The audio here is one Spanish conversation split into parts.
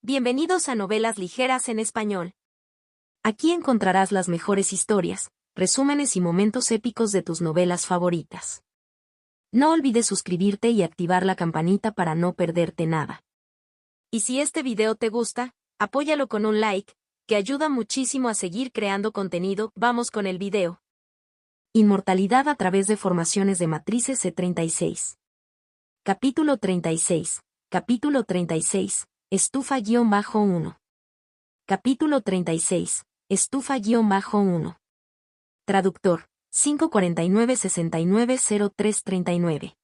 Bienvenidos a Novelas Ligeras en Español. Aquí encontrarás las mejores historias, resúmenes y momentos épicos de tus novelas favoritas. No olvides suscribirte y activar la campanita para no perderte nada. Y si este video te gusta, apóyalo con un like, que ayuda muchísimo a seguir creando contenido. Vamos con el video. Inmortalidad a través de formaciones de matrices C36. Capítulo 36. Capítulo 36. Estufa-1. Capítulo 36. Estufa-1. Traductor. 549-690339.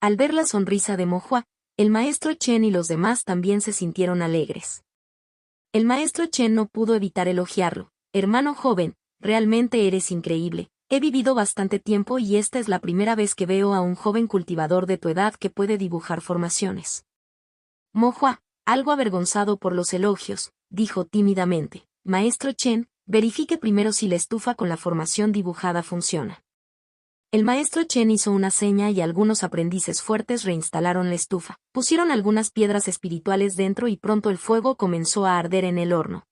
Al ver la sonrisa de Mo Hua, el maestro Chen y los demás también se sintieron alegres. El maestro Chen no pudo evitar elogiarlo. Hermano joven, realmente eres increíble. He vivido bastante tiempo y esta es la primera vez que veo a un joven cultivador de tu edad que puede dibujar formaciones. Mo Hua, algo avergonzado por los elogios, dijo tímidamente: Maestro Chen, verifique primero si la estufa con la formación dibujada funciona. El maestro Chen hizo una seña y algunos aprendices fuertes reinstalaron la estufa, pusieron algunas piedras espirituales dentro y pronto el fuego comenzó a arder en el horno.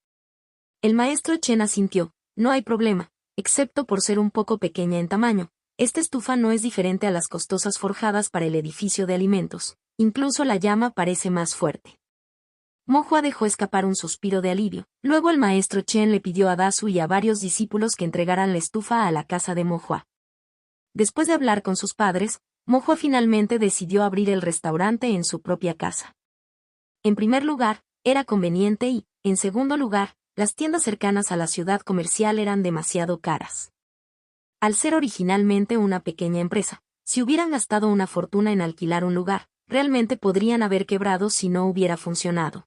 El maestro Chen asintió: no hay problema, excepto por ser un poco pequeña en tamaño. Esta estufa no es diferente a las costosas forjadas para el edificio de alimentos, incluso la llama parece más fuerte. Mo Hua dejó escapar un suspiro de alivio. Luego el maestro Chen le pidió a Dasu y a varios discípulos que entregaran la estufa a la casa de Mo Hua. Después de hablar con sus padres, Mo Hua finalmente decidió abrir el restaurante en su propia casa. En primer lugar, era conveniente y, en segundo lugar, las tiendas cercanas a la ciudad comercial eran demasiado caras. Al ser originalmente una pequeña empresa, si hubieran gastado una fortuna en alquilar un lugar, realmente podrían haber quebrado si no hubiera funcionado.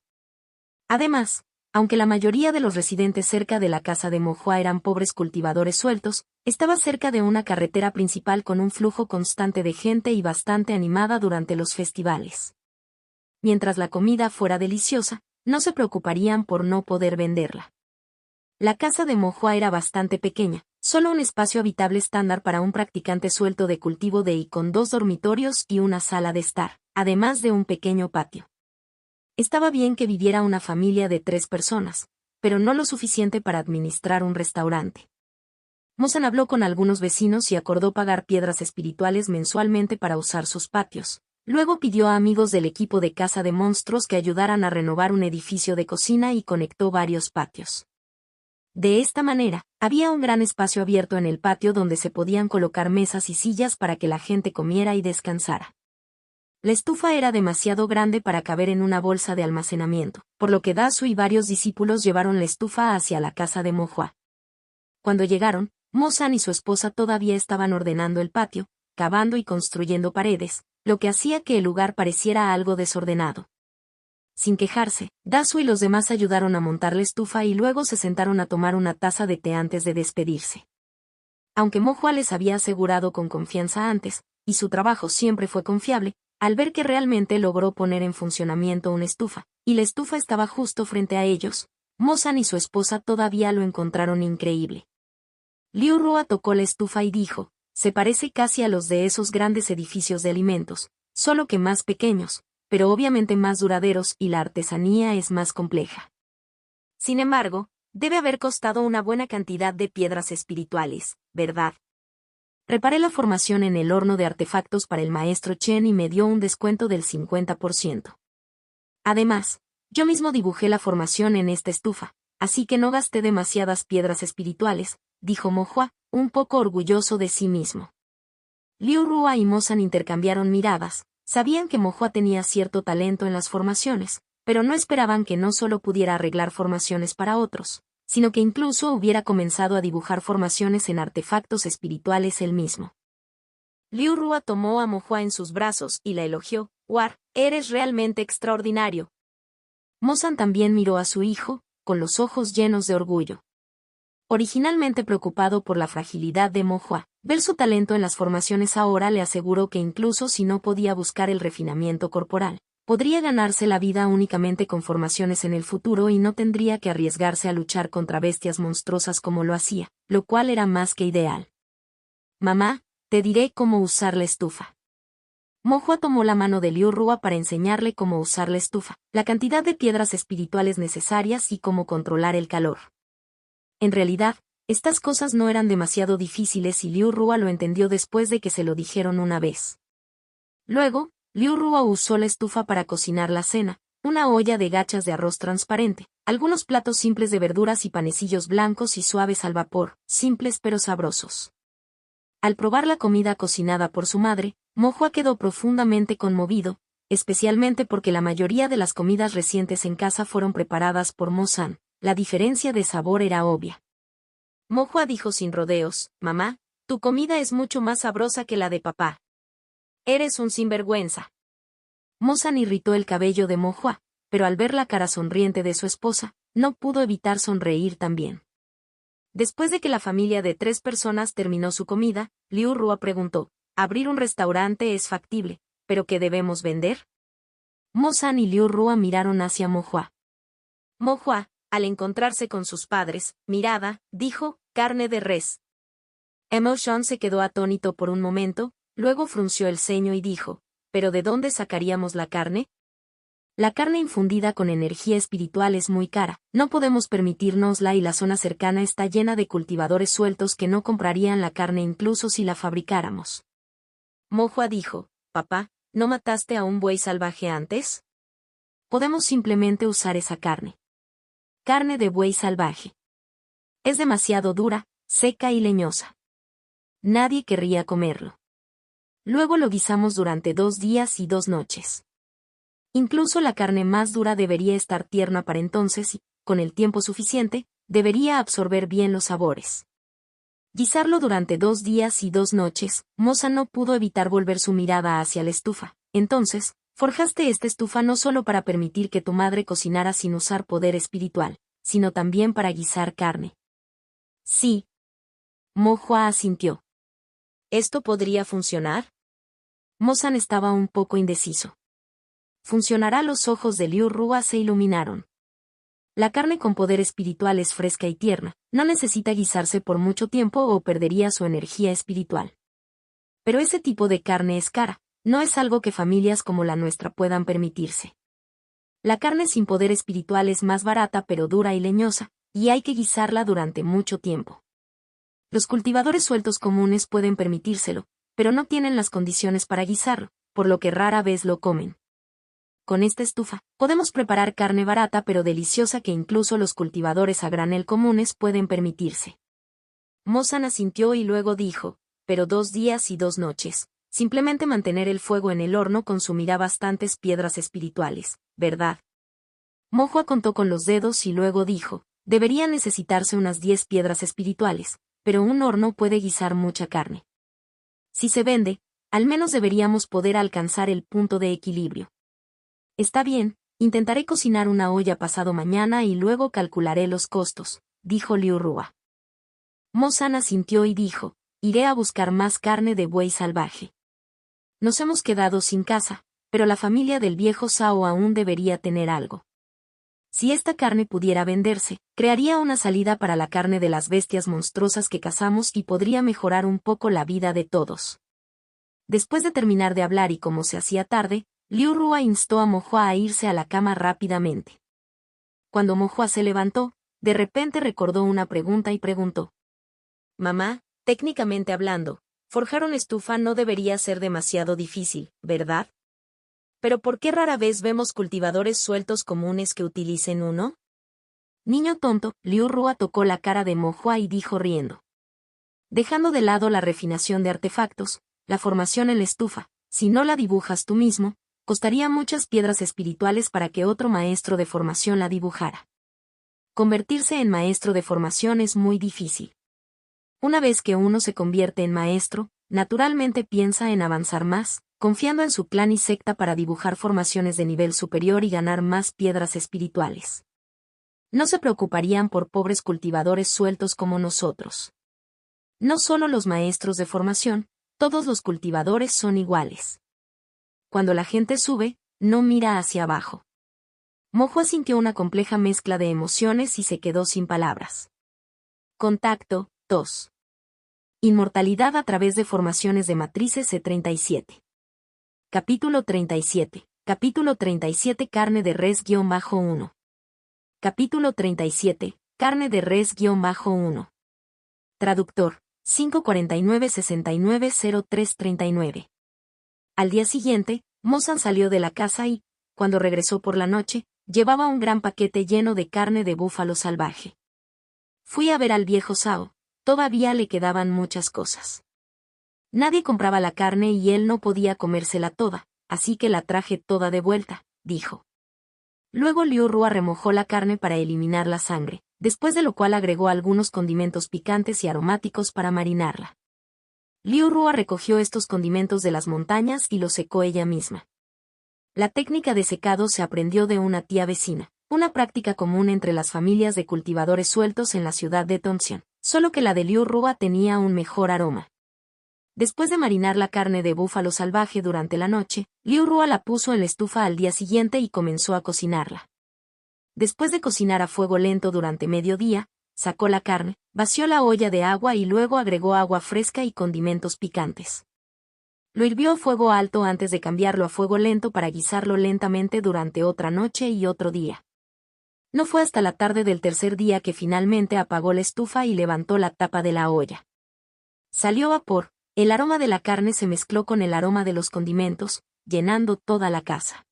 Además, aunque la mayoría de los residentes cerca de la casa de Mo Hua eran pobres cultivadores sueltos, estaba cerca de una carretera principal con un flujo constante de gente y bastante animada durante los festivales. Mientras la comida fuera deliciosa, no se preocuparían por no poder venderla. La casa de Mo Hua era bastante pequeña, solo un espacio habitable estándar para un practicante suelto de cultivo y con 2 dormitorios y una sala de estar, además de un pequeño patio. Estaba bien que viviera una familia de 3 personas, pero no lo suficiente para administrar un restaurante. Mo-san habló con algunos vecinos y acordó pagar piedras espirituales mensualmente para usar sus patios. Luego pidió a amigos del equipo de caza de monstruos que ayudaran a renovar un edificio de cocina y conectó varios patios. De esta manera, había un gran espacio abierto en el patio donde se podían colocar mesas y sillas para que la gente comiera y descansara. La estufa era demasiado grande para caber en una bolsa de almacenamiento, por lo que Dasu y varios discípulos llevaron la estufa hacia la casa de Mo Hua. Cuando llegaron, Mo-san y su esposa todavía estaban ordenando el patio, cavando y construyendo paredes, lo que hacía que el lugar pareciera algo desordenado. Sin quejarse, Dasu y los demás ayudaron a montar la estufa y luego se sentaron a tomar una taza de té antes de despedirse. Aunque Mo Hua les había asegurado con confianza antes, y su trabajo siempre fue confiable, al ver que realmente logró poner en funcionamiento una estufa, y la estufa estaba justo frente a ellos, Mo-san y su esposa todavía lo encontraron increíble. Liu Rua tocó la estufa y dijo: se parece casi a los de esos grandes edificios de alimentos, solo que más pequeños, pero obviamente más duraderos y la artesanía es más compleja. Sin embargo, debe haber costado una buena cantidad de piedras espirituales, ¿verdad? Reparé la formación en el horno de artefactos para el maestro Chen y me dio un descuento del 50%. Además, yo mismo dibujé la formación en esta estufa, así que no gasté demasiadas piedras espirituales, dijo Mo Hua, un poco orgulloso de sí mismo. Liu Rua y Mo-san intercambiaron miradas, sabían que Mo Hua tenía cierto talento en las formaciones, pero no esperaban que no solo pudiera arreglar formaciones para otros, sino que incluso hubiera comenzado a dibujar formaciones en artefactos espirituales él mismo. Liu Rua tomó a Mo Hua en sus brazos y la elogió: War, eres realmente extraordinario. Mo-san también miró a su hijo, con los ojos llenos de orgullo. Originalmente preocupado por la fragilidad de Mo Hua, ver su talento en las formaciones ahora le aseguró que incluso si no podía buscar el refinamiento corporal, podría ganarse la vida únicamente con formaciones en el futuro y no tendría que arriesgarse a luchar contra bestias monstruosas como lo hacía, lo cual era más que ideal. Mamá, te diré cómo usar la estufa. Mohua tomó la mano de Liu Rua para enseñarle cómo usar la estufa, la cantidad de piedras espirituales necesarias y cómo controlar el calor. En realidad, estas cosas no eran demasiado difíciles y Liu Rua lo entendió después de que se lo dijeron una vez. Luego, Liu Rua usó la estufa para cocinar la cena, una olla de gachas de arroz transparente, algunos platos simples de verduras y panecillos blancos y suaves al vapor, simples pero sabrosos. Al probar la comida cocinada por su madre, Mohua quedó profundamente conmovido, especialmente porque la mayoría de las comidas recientes en casa fueron preparadas por Mo-san. La diferencia de sabor era obvia. Mohua dijo sin rodeos: «Mamá, tu comida es mucho más sabrosa que la de papá. Eres un sinvergüenza». Mo-san irritó el cabello de Mohua, pero al ver la cara sonriente de su esposa, no pudo evitar sonreír también. Después de que la familia de 3 personas terminó su comida, Liu Rua preguntó: «Abrir un restaurante es factible, ¿pero qué debemos vender?». Mo-san y Liu Rua miraron hacia Mohua. Mohua, al encontrarse con sus padres, mirada, dijo: «Carne de res». Mo-san se quedó atónito por un momento, luego frunció el ceño y dijo: «¿Pero de dónde sacaríamos la carne?». La carne infundida con energía espiritual es muy cara, no podemos permitírnosla y la zona cercana está llena de cultivadores sueltos que no comprarían la carne incluso si la fabricáramos. Mohua dijo: «Papá, ¿no mataste a un buey salvaje antes? Podemos simplemente usar esa carne. Carne de buey salvaje. Es demasiado dura, seca y leñosa. Nadie querría comerlo. Luego lo guisamos durante 2 días y 2 noches. Incluso la carne más dura debería estar tierna para entonces y, con el tiempo suficiente, debería absorber bien los sabores». Guisarlo durante 2 días y 2 noches, Moza no pudo evitar volver su mirada hacia la estufa. «Entonces, forjaste esta estufa no solo para permitir que tu madre cocinara sin usar poder espiritual, sino también para guisar carne». «Sí». Mohua asintió. «¿Esto podría funcionar?». Mo-san estaba un poco indeciso. «Funcionará». Los ojos de Liu Rua se iluminaron. La carne con poder espiritual es fresca y tierna, no necesita guisarse por mucho tiempo o perdería su energía espiritual. Pero ese tipo de carne es cara, no es algo que familias como la nuestra puedan permitirse. La carne sin poder espiritual es más barata pero dura y leñosa, y hay que guisarla durante mucho tiempo. Los cultivadores sueltos comunes pueden permitírselo, pero no tienen las condiciones para guisarlo, por lo que rara vez lo comen. Con esta estufa, podemos preparar carne barata pero deliciosa que incluso los cultivadores a granel comunes pueden permitirse. Mo-san asintió y luego dijo: «Pero 2 días y 2 noches. Simplemente mantener el fuego en el horno consumirá bastantes piedras espirituales, ¿verdad?». Mohua contó con los dedos y luego dijo: «Debería necesitarse unas 10 piedras espirituales, pero un horno puede guisar mucha carne. Si se vende, al menos deberíamos poder alcanzar el punto de equilibrio». «Está bien, intentaré cocinar una olla pasado mañana y luego calcularé los costos», dijo Liu Rua. Mo-san asintió y dijo: «Iré a buscar más carne de buey salvaje. Nos hemos quedado sin casa, pero la familia del viejo Sao aún debería tener algo. Si esta carne pudiera venderse, crearía una salida para la carne de las bestias monstruosas que cazamos y podría mejorar un poco la vida de todos». Después de terminar de hablar y como se hacía tarde, Liu Rua instó a Mohua a irse a la cama rápidamente. Cuando Mohua se levantó, de repente recordó una pregunta y preguntó: «Mamá, técnicamente hablando, forjar una estufa no debería ser demasiado difícil, ¿verdad? Pero ¿por qué rara vez vemos cultivadores sueltos comunes que utilicen uno?». «Niño tonto», Liu Rua tocó la cara de Mohua y dijo riendo: «Dejando de lado la refinación de artefactos, la formación en la estufa, si no la dibujas tú mismo, costaría muchas piedras espirituales para que otro maestro de formación la dibujara. Convertirse en maestro de formación es muy difícil. Una vez que uno se convierte en maestro, naturalmente piensa en avanzar más, confiando en su clan y secta para dibujar formaciones de nivel superior y ganar más piedras espirituales. No se preocuparían por pobres cultivadores sueltos como nosotros. No solo los maestros de formación, todos los cultivadores son iguales. Cuando la gente sube, no mira hacia abajo». Mohua sintió una compleja mezcla de emociones y se quedó sin palabras. Contacto 2. Inmortalidad a través de formaciones de matrices C37. Capítulo 37. Capítulo 37 Carne de res-1. Capítulo 37. Carne de res-1. Traductor. 549-690339. Al día siguiente, Mozan salió de la casa y, cuando regresó por la noche, llevaba un gran paquete lleno de carne de búfalo salvaje. Fui a ver al viejo Sao, todavía le quedaban muchas cosas. Nadie compraba la carne y él no podía comérsela toda, así que la traje toda de vuelta, dijo. Luego Liu Rua remojó la carne para eliminar la sangre, después de lo cual agregó algunos condimentos picantes y aromáticos para marinarla. Liu Rua recogió estos condimentos de las montañas y los secó ella misma. La técnica de secado se aprendió de una tía vecina, una práctica común entre las familias de cultivadores sueltos en la ciudad de Tongxian, solo que la de Liu Rua tenía un mejor aroma. Después de marinar la carne de búfalo salvaje durante la noche, Liu Rua la puso en la estufa al día siguiente y comenzó a cocinarla. Después de cocinar a fuego lento durante mediodía, sacó la carne, vació la olla de agua y luego agregó agua fresca y condimentos picantes. Lo hirvió a fuego alto antes de cambiarlo a fuego lento para guisarlo lentamente durante otra noche y otro día. No fue hasta la tarde del tercer día que finalmente apagó la estufa y levantó la tapa de la olla. Salió vapor, el aroma de la carne se mezcló con el aroma de los condimentos, llenando toda la casa.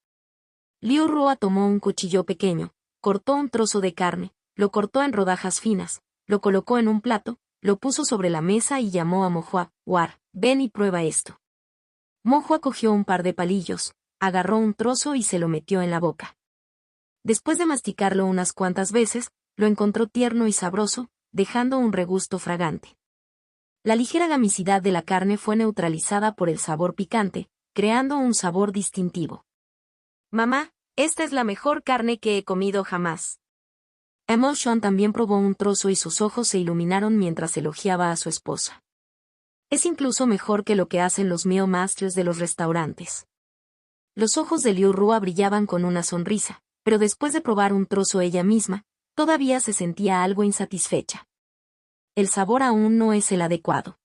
Liu Rua tomó un cuchillo pequeño, cortó un trozo de carne, lo cortó en rodajas finas, lo colocó en un plato, lo puso sobre la mesa y llamó a Mo Hua: War, ven y prueba esto. Mo Hua cogió un par de palillos, agarró un trozo y se lo metió en la boca. Después de masticarlo unas cuantas veces, lo encontró tierno y sabroso, dejando un regusto fragante. La ligera gamicidad de la carne fue neutralizada por el sabor picante, creando un sabor distintivo. Mamá, esta es la mejor carne que he comido jamás. Emotion también probó un trozo y sus ojos se iluminaron mientras elogiaba a su esposa. Es incluso mejor que lo que hacen los meal masters de los restaurantes. Los ojos de Liu Rua brillaban con una sonrisa, pero después de probar un trozo ella misma, todavía se sentía algo insatisfecha. El sabor aún no es el adecuado.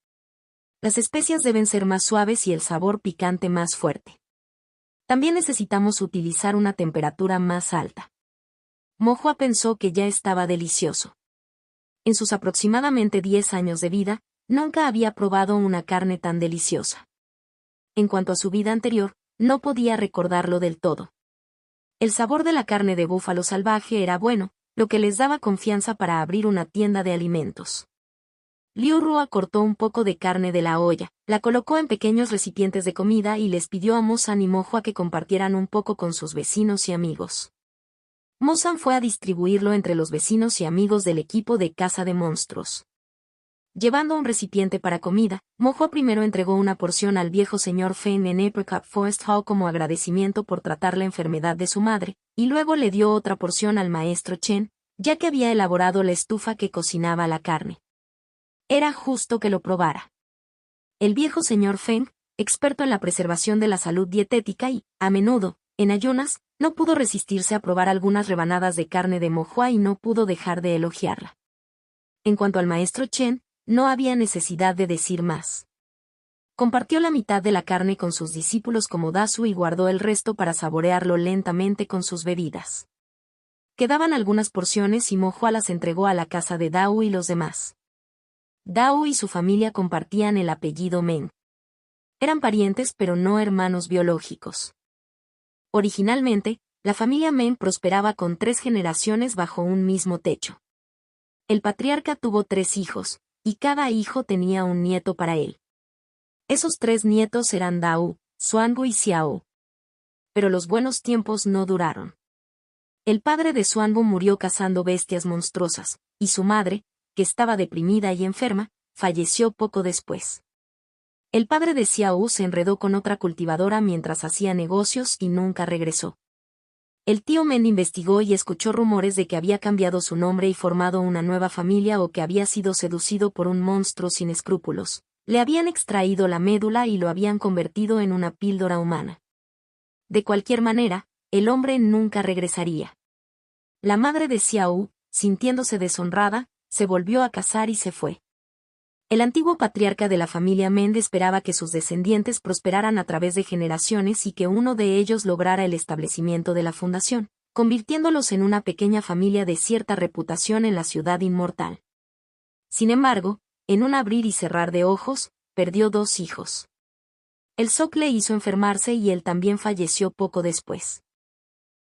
Las especias deben ser más suaves y el sabor picante más fuerte. También necesitamos utilizar una temperatura más alta. Mo Hua pensó que ya estaba delicioso. En sus aproximadamente 10 años de vida, nunca había probado una carne tan deliciosa. En cuanto a su vida anterior, no podía recordarlo del todo. El sabor de la carne de búfalo salvaje era bueno, lo que les daba confianza para abrir una tienda de alimentos. Liu Rua cortó un poco de carne de la olla, la colocó en pequeños recipientes de comida y les pidió a Mozan y Mo Hua que compartieran un poco con sus vecinos y amigos. Mozan fue a distribuirlo entre los vecinos y amigos del equipo de caza de monstruos. Llevando un recipiente para comida, Mo Hua primero entregó una porción al viejo señor Feng en Apricot Forest Hall como agradecimiento por tratar la enfermedad de su madre, y luego le dio otra porción al maestro Chen, ya que había elaborado la estufa que cocinaba la carne. Era justo que lo probara. El viejo señor Feng, experto en la preservación de la salud dietética y, a menudo, en ayunas, no pudo resistirse a probar algunas rebanadas de carne de Mo Hua y no pudo dejar de elogiarla. En cuanto al maestro Chen, no había necesidad de decir más. Compartió la mitad de la carne con sus discípulos como dasu y guardó el resto para saborearlo lentamente con sus bebidas. Quedaban algunas porciones y Mo Hua las entregó a la casa de Dao y los demás. Dao y su familia compartían el apellido Meng. Eran parientes pero no hermanos biológicos. Originalmente, la familia Meng prosperaba con 3 generaciones bajo un mismo techo. El patriarca tuvo 3 hijos, y cada hijo tenía un nieto para él. Esos 3 nietos eran Dao, Xuangu y Xiao. Pero los buenos tiempos no duraron. El padre de Xuangu murió cazando bestias monstruosas, y su madre, que estaba deprimida y enferma, falleció poco después. El padre de Xiao se enredó con otra cultivadora mientras hacía negocios y nunca regresó. El tío Men investigó y escuchó rumores de que había cambiado su nombre y formado una nueva familia o que había sido seducido por un monstruo sin escrúpulos. Le habían extraído la médula y lo habían convertido en una píldora humana. De cualquier manera, el hombre nunca regresaría. La madre de Xiao, sintiéndose deshonrada, se volvió a casar y se fue. El antiguo patriarca de la familia Mend esperaba que sus descendientes prosperaran a través de generaciones y que uno de ellos lograra el establecimiento de la fundación, convirtiéndolos en una pequeña familia de cierta reputación en la ciudad inmortal. Sin embargo, en un abrir y cerrar de ojos, perdió 2 hijos. El shock le hizo enfermarse y él también falleció poco después.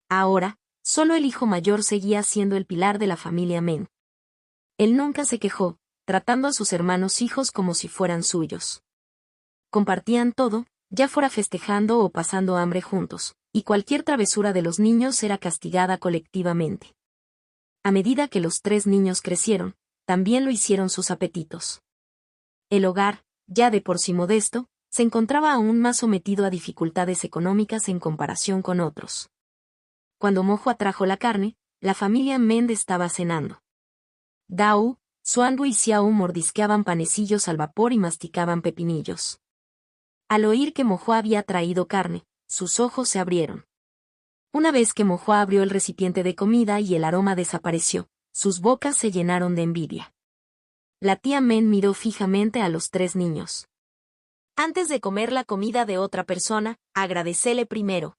Ahora, solo el hijo mayor seguía siendo el pilar de la familia Mend. Él nunca se quejó, tratando a sus hermanos hijos como si fueran suyos. Compartían todo, ya fuera festejando o pasando hambre juntos, y cualquier travesura de los niños era castigada colectivamente. A medida que los 3 niños crecieron, también lo hicieron sus apetitos. El hogar, ya de por sí modesto, se encontraba aún más sometido a dificultades económicas en comparación con otros. Cuando Mojo trajo la carne, la familia Mend estaba cenando. Dao, Xuangu y Xiao mordisqueaban panecillos al vapor y masticaban pepinillos. Al oír que Mojo había traído carne, sus ojos se abrieron. Una vez que Mojo abrió el recipiente de comida y el aroma desapareció, sus bocas se llenaron de envidia. La tía Mend miró fijamente a los 3 niños. Antes de comer la comida de otra persona, agradecele primero.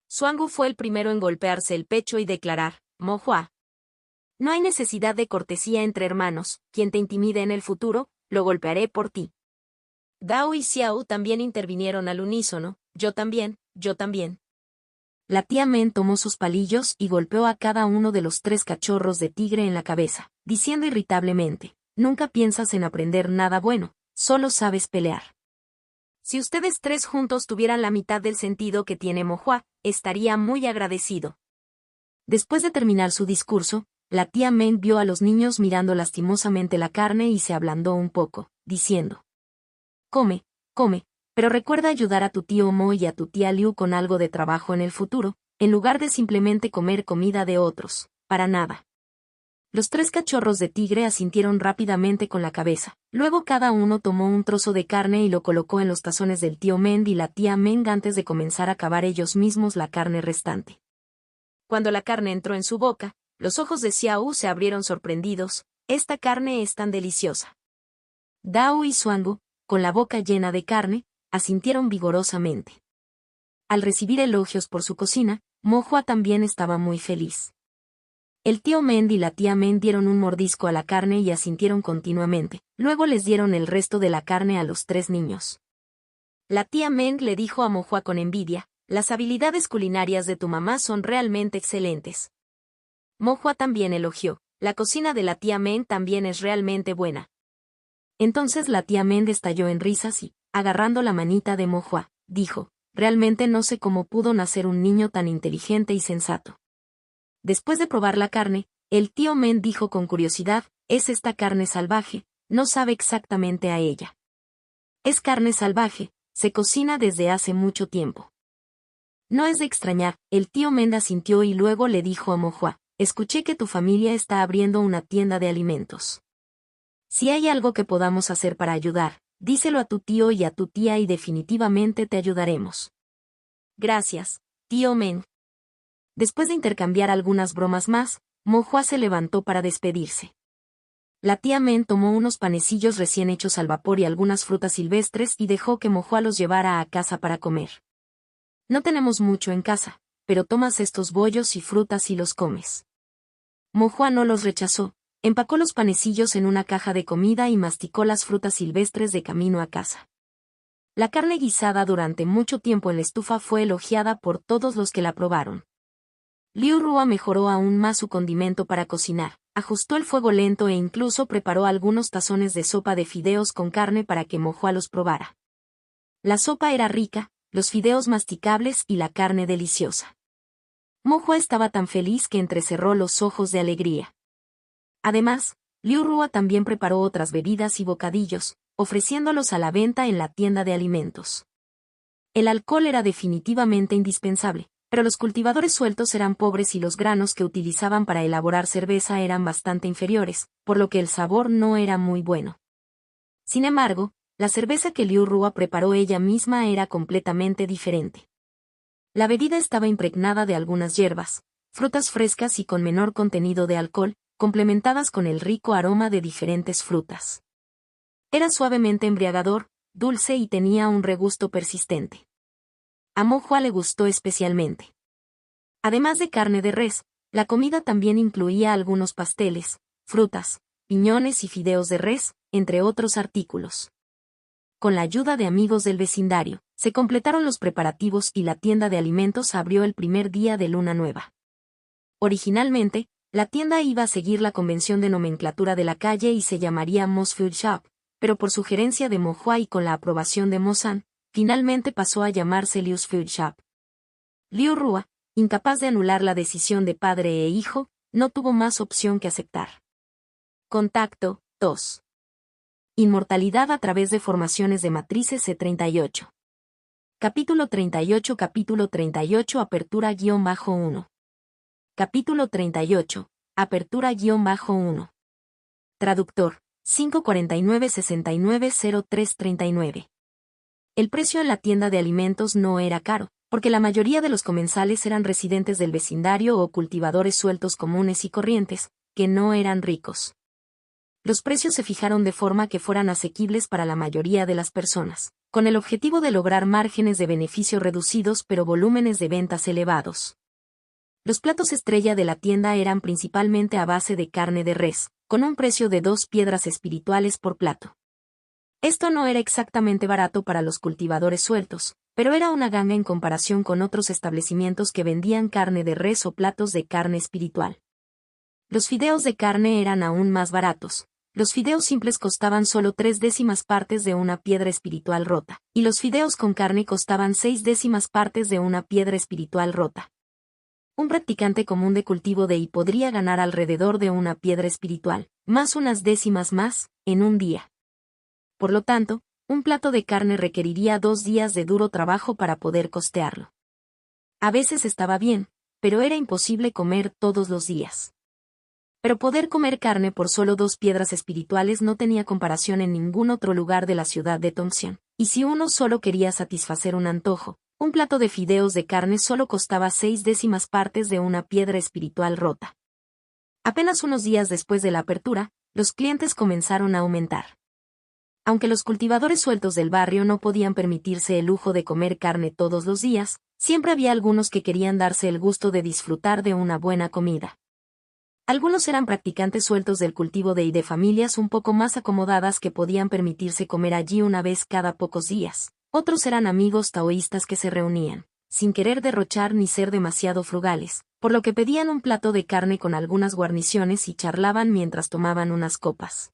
Xuangu fue el primero en golpearse el pecho y declarar, Mohua. No hay necesidad de cortesía entre hermanos, quien te intimide en el futuro, lo golpearé por ti. Dao y Xiao también intervinieron al unísono, yo también, yo también. La tía Men tomó sus palillos y golpeó a cada uno de los 3 cachorros de tigre en la cabeza, diciendo irritablemente, nunca piensas en aprender nada bueno, solo sabes pelear. Si ustedes 3 juntos tuvieran la mitad del sentido que tiene Mohua, estaría muy agradecido. Después de terminar su discurso, la tía Men vio a los niños mirando lastimosamente la carne y se ablandó un poco, diciendo: Come, come, pero recuerda ayudar a tu tío Mo y a tu tía Liu con algo de trabajo en el futuro, en lugar de simplemente comer comida de otros, para nada. Los 3 cachorros de tigre asintieron rápidamente con la cabeza, luego cada uno tomó un trozo de carne y lo colocó en los tazones del tío Mend y la tía Meng antes de comenzar a cavar ellos mismos la carne restante. Cuando la carne entró en su boca, los ojos de Xiao se abrieron sorprendidos, esta carne es tan deliciosa. Dao y Xuangu, con la boca llena de carne, asintieron vigorosamente. Al recibir elogios por su cocina, Mohua también estaba muy feliz. El tío Mend y la tía Mend dieron un mordisco a la carne y asintieron continuamente, luego les dieron el resto de la carne a los 3 niños. La tía Mend le dijo a Mohua con envidia, las habilidades culinarias de tu mamá son realmente excelentes. Mohua también elogió, la cocina de la tía Mend también es realmente buena. Entonces la tía Mend estalló en risas y, agarrando la manita de Mohua, dijo, realmente no sé cómo pudo nacer un niño tan inteligente y sensato. Después de probar la carne, el tío Mend dijo con curiosidad, es esta carne salvaje, no sabe exactamente a ella. Es carne salvaje, se cocina desde hace mucho tiempo. No es de extrañar, el tío Mend asintió y luego le dijo a Mohua, escuché que tu familia está abriendo una tienda de alimentos. Si hay algo que podamos hacer para ayudar, díselo a tu tío y a tu tía y definitivamente te ayudaremos. Gracias, tío Mend. Después de intercambiar algunas bromas más, Mohua se levantó para despedirse. La tía Men tomó unos panecillos recién hechos al vapor y algunas frutas silvestres y dejó que Mohua los llevara a casa para comer. No tenemos mucho en casa, pero tomas estos bollos y frutas y los comes. Mohua no los rechazó, empacó los panecillos en una caja de comida y masticó las frutas silvestres de camino a casa. La carne guisada durante mucho tiempo en la estufa fue elogiada por todos los que la probaron. Liu Rua mejoró aún más su condimento para cocinar, ajustó el fuego lento e incluso preparó algunos tazones de sopa de fideos con carne para que Mohua los probara. La sopa era rica, los fideos masticables y la carne deliciosa. Mohua estaba tan feliz que entrecerró los ojos de alegría. Además, Liu Rua también preparó otras bebidas y bocadillos, ofreciéndolos a la venta en la tienda de alimentos. El alcohol era definitivamente indispensable, pero los cultivadores sueltos eran pobres y los granos que utilizaban para elaborar cerveza eran bastante inferiores, por lo que el sabor no era muy bueno. Sin embargo, la cerveza que Liu Rua preparó ella misma era completamente diferente. La bebida estaba impregnada de algunas hierbas, frutas frescas y con menor contenido de alcohol, complementadas con el rico aroma de diferentes frutas. Era suavemente embriagador, dulce y tenía un regusto persistente. A Mo-Hua le gustó especialmente. Además de carne de res, la comida también incluía algunos pasteles, frutas, piñones y fideos de res, entre otros artículos. Con la ayuda de amigos del vecindario, se completaron los preparativos y la tienda de alimentos abrió el primer día de luna nueva. Originalmente, la tienda iba a seguir la convención de nomenclatura de la calle y se llamaría Mo's Food Shop, pero por sugerencia de Mo-Hua y con la aprobación de Mo-san, finalmente pasó a llamarse Liu's Food Shop. Liu Rua, incapaz de anular la decisión de padre e hijo, no tuvo más opción que aceptar. Contacto 2. Inmortalidad a través de formaciones de matrices C38. Capítulo 38. Capítulo 38. Apertura-1. Capítulo 38. Apertura-1. Traductor. 549-690339. El precio en la tienda de alimentos no era caro, porque la mayoría de los comensales eran residentes del vecindario o cultivadores sueltos comunes y corrientes, que no eran ricos. Los precios se fijaron de forma que fueran asequibles para la mayoría de las personas, con el objetivo de lograr márgenes de beneficio reducidos pero volúmenes de ventas elevados. Los platos estrella de la tienda eran principalmente a base de carne de res, con un precio de 2 piedras espirituales por plato. Esto no era exactamente barato para los cultivadores sueltos, pero era una ganga en comparación con otros establecimientos que vendían carne de res o platos de carne espiritual. Los fideos de carne eran aún más baratos. Los fideos simples costaban solo 3/10 partes de una piedra espiritual rota, y los fideos con carne costaban 6/10 partes de una piedra espiritual rota. Un practicante común de cultivo de I podría ganar alrededor de una piedra espiritual, más unas décimas más, en un día. Por lo tanto, un plato de carne requeriría 2 días de duro trabajo para poder costearlo. A veces estaba bien, pero era imposible comer todos los días. Pero poder comer carne por solo 2 piedras espirituales no tenía comparación en ningún otro lugar de la ciudad de Tongxian, y si uno solo quería satisfacer un antojo, un plato de fideos de carne solo costaba 6/10 partes de una piedra espiritual rota. Apenas unos días después de la apertura, los clientes comenzaron a aumentar. Aunque los cultivadores sueltos del barrio no podían permitirse el lujo de comer carne todos los días, siempre había algunos que querían darse el gusto de disfrutar de una buena comida. Algunos eran practicantes sueltos del cultivo de I de familias un poco más acomodadas que podían permitirse comer allí una vez cada pocos días. Otros eran amigos taoístas que se reunían, sin querer derrochar ni ser demasiado frugales, por lo que pedían un plato de carne con algunas guarniciones y charlaban mientras tomaban unas copas.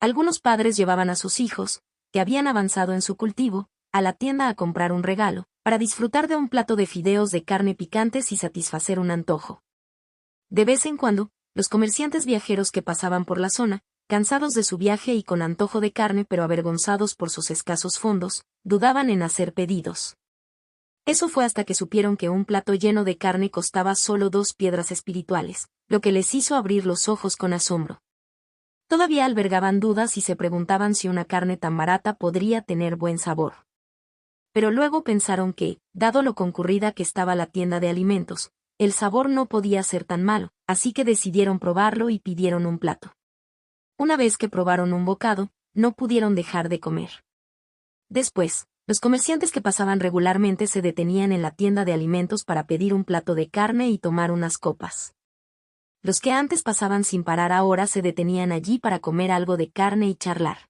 Algunos padres llevaban a sus hijos, que habían avanzado en su cultivo, a la tienda a comprar un regalo, para disfrutar de un plato de fideos de carne picantes y satisfacer un antojo. De vez en cuando, los comerciantes viajeros que pasaban por la zona, cansados de su viaje y con antojo de carne pero avergonzados por sus escasos fondos, dudaban en hacer pedidos. Eso fue hasta que supieron que un plato lleno de carne costaba solo 2 piedras espirituales, lo que les hizo abrir los ojos con asombro. Todavía albergaban dudas y se preguntaban si una carne tan barata podría tener buen sabor. Pero luego pensaron que, dado lo concurrida que estaba la tienda de alimentos, el sabor no podía ser tan malo, así que decidieron probarlo y pidieron un plato. Una vez que probaron un bocado, no pudieron dejar de comer. Después, los comerciantes que pasaban regularmente se detenían en la tienda de alimentos para pedir un plato de carne y tomar unas copas. Los que antes pasaban sin parar ahora se detenían allí para comer algo de carne y charlar.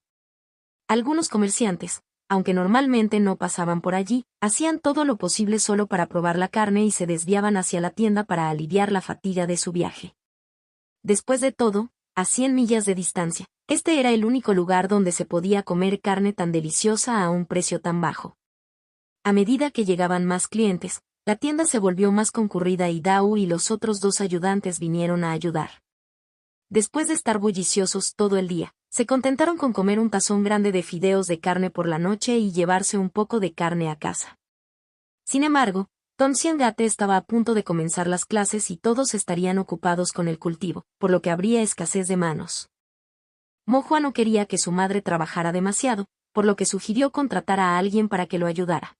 Algunos comerciantes, aunque normalmente no pasaban por allí, hacían todo lo posible solo para probar la carne y se desviaban hacia la tienda para aliviar la fatiga de su viaje. Después de todo, a 100 millas de distancia, este era el único lugar donde se podía comer carne tan deliciosa a un precio tan bajo. A medida que llegaban más clientes, la tienda se volvió más concurrida y Dao y los otros 2 ayudantes vinieron a ayudar. Después de estar bulliciosos todo el día, se contentaron con comer un tazón grande de fideos de carne por la noche y llevarse un poco de carne a casa. Sin embargo, Tongxian Gate estaba a punto de comenzar las clases y todos estarían ocupados con el cultivo, por lo que habría escasez de manos. Mo-Hua no quería que su madre trabajara demasiado, por lo que sugirió contratar a alguien para que lo ayudara.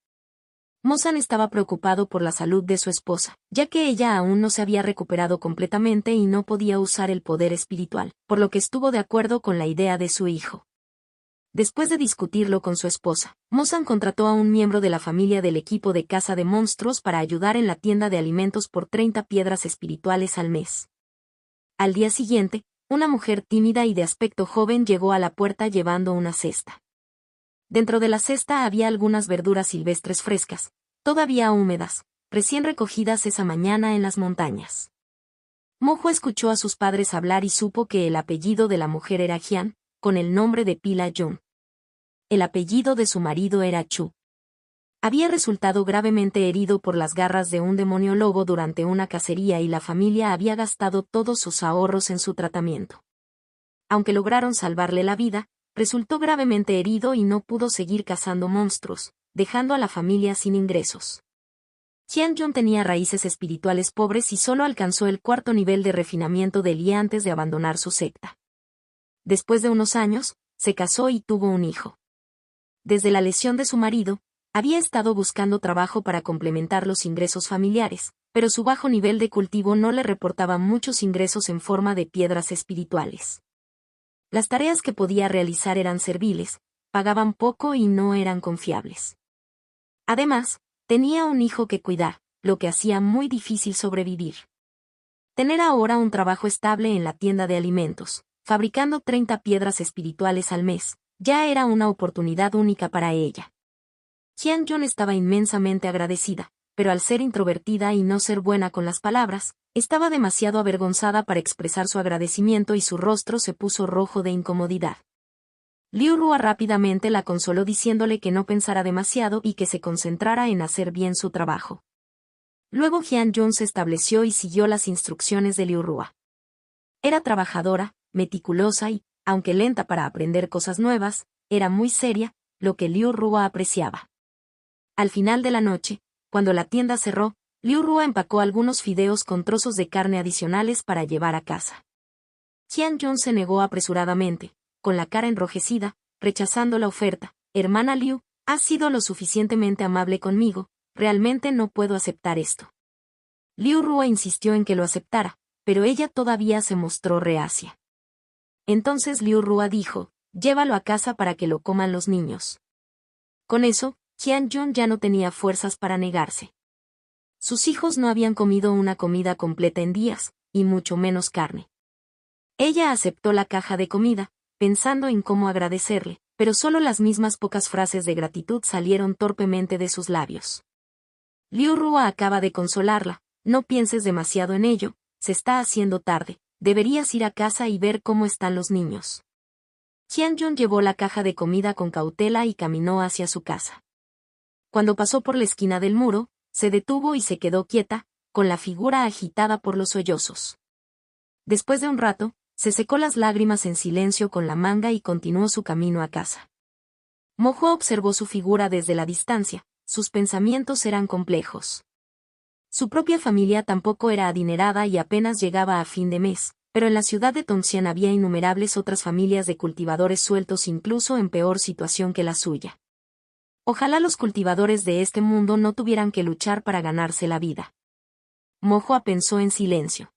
Mo-san estaba preocupado por la salud de su esposa, ya que ella aún no se había recuperado completamente y no podía usar el poder espiritual, por lo que estuvo de acuerdo con la idea de su hijo. Después de discutirlo con su esposa, Mosan contrató a un miembro de la familia del equipo de caza de monstruos para ayudar en la tienda de alimentos por 30 piedras espirituales al mes. Al día siguiente, una mujer tímida y de aspecto joven llegó a la puerta llevando una cesta. Dentro de la cesta había algunas verduras silvestres frescas, todavía húmedas, recién recogidas esa mañana en las montañas. Mojo escuchó a sus padres hablar y supo que el apellido de la mujer era Jian, con el nombre de Pila Jun. El apellido de su marido era Chu. Había resultado gravemente herido por las garras de un demonio lobo durante una cacería y la familia había gastado todos sus ahorros en su tratamiento. Aunque lograron salvarle la vida, resultó gravemente herido y no pudo seguir cazando monstruos, dejando a la familia sin ingresos. Jian Jun tenía raíces espirituales pobres y solo alcanzó el 4.º nivel de refinamiento de Li antes de abandonar su secta. Después de unos años, se casó y tuvo un hijo. Desde la lesión de su marido, había estado buscando trabajo para complementar los ingresos familiares, pero su bajo nivel de cultivo no le reportaba muchos ingresos en forma de piedras espirituales. Las tareas que podía realizar eran serviles, pagaban poco y no eran confiables. Además, tenía un hijo que cuidar, lo que hacía muy difícil sobrevivir. Tener ahora un trabajo estable en la tienda de alimentos, fabricando 30 piedras espirituales al mes, ya era una oportunidad única para ella. Jian Jun estaba inmensamente agradecida, pero al ser introvertida y no ser buena con las palabras, estaba demasiado avergonzada para expresar su agradecimiento y su rostro se puso rojo de incomodidad. Liu Rua rápidamente la consoló diciéndole que no pensara demasiado y que se concentrara en hacer bien su trabajo. Luego Jian Jun se estableció y siguió las instrucciones de Liu Rua. Era trabajadora, meticulosa y, aunque lenta para aprender cosas nuevas, era muy seria, lo que Liu Rua apreciaba. Al final de la noche, cuando la tienda cerró, Liu Rua empacó algunos fideos con trozos de carne adicionales para llevar a casa. Jian Jun se negó apresuradamente, con la cara enrojecida, rechazando la oferta. Hermana Liu, has sido lo suficientemente amable conmigo, realmente no puedo aceptar esto. Liu Rua insistió en que lo aceptara, pero ella todavía se mostró reacia. Entonces Liu Rua dijo, llévalo a casa para que lo coman los niños. Con eso, Jian Jun ya no tenía fuerzas para negarse. Sus hijos no habían comido una comida completa en días, y mucho menos carne. Ella aceptó la caja de comida, pensando en cómo agradecerle, pero solo las mismas pocas frases de gratitud salieron torpemente de sus labios. Liu Rua acaba de consolarla, no pienses demasiado en ello, se está haciendo tarde, deberías ir a casa y ver cómo están los niños. Jian Jun llevó la caja de comida con cautela y caminó hacia su casa. Cuando pasó por la esquina del muro, se detuvo y se quedó quieta, con la figura agitada por los sollozos. Después de un rato, se secó las lágrimas en silencio con la manga y continuó su camino a casa. Mojo observó su figura desde la distancia, sus pensamientos eran complejos. Su propia familia tampoco era adinerada y apenas llegaba a fin de mes, pero en la ciudad de Tongxian había innumerables otras familias de cultivadores sueltos incluso en peor situación que la suya. Ojalá los cultivadores de este mundo no tuvieran que luchar para ganarse la vida. Mojo pensó en silencio.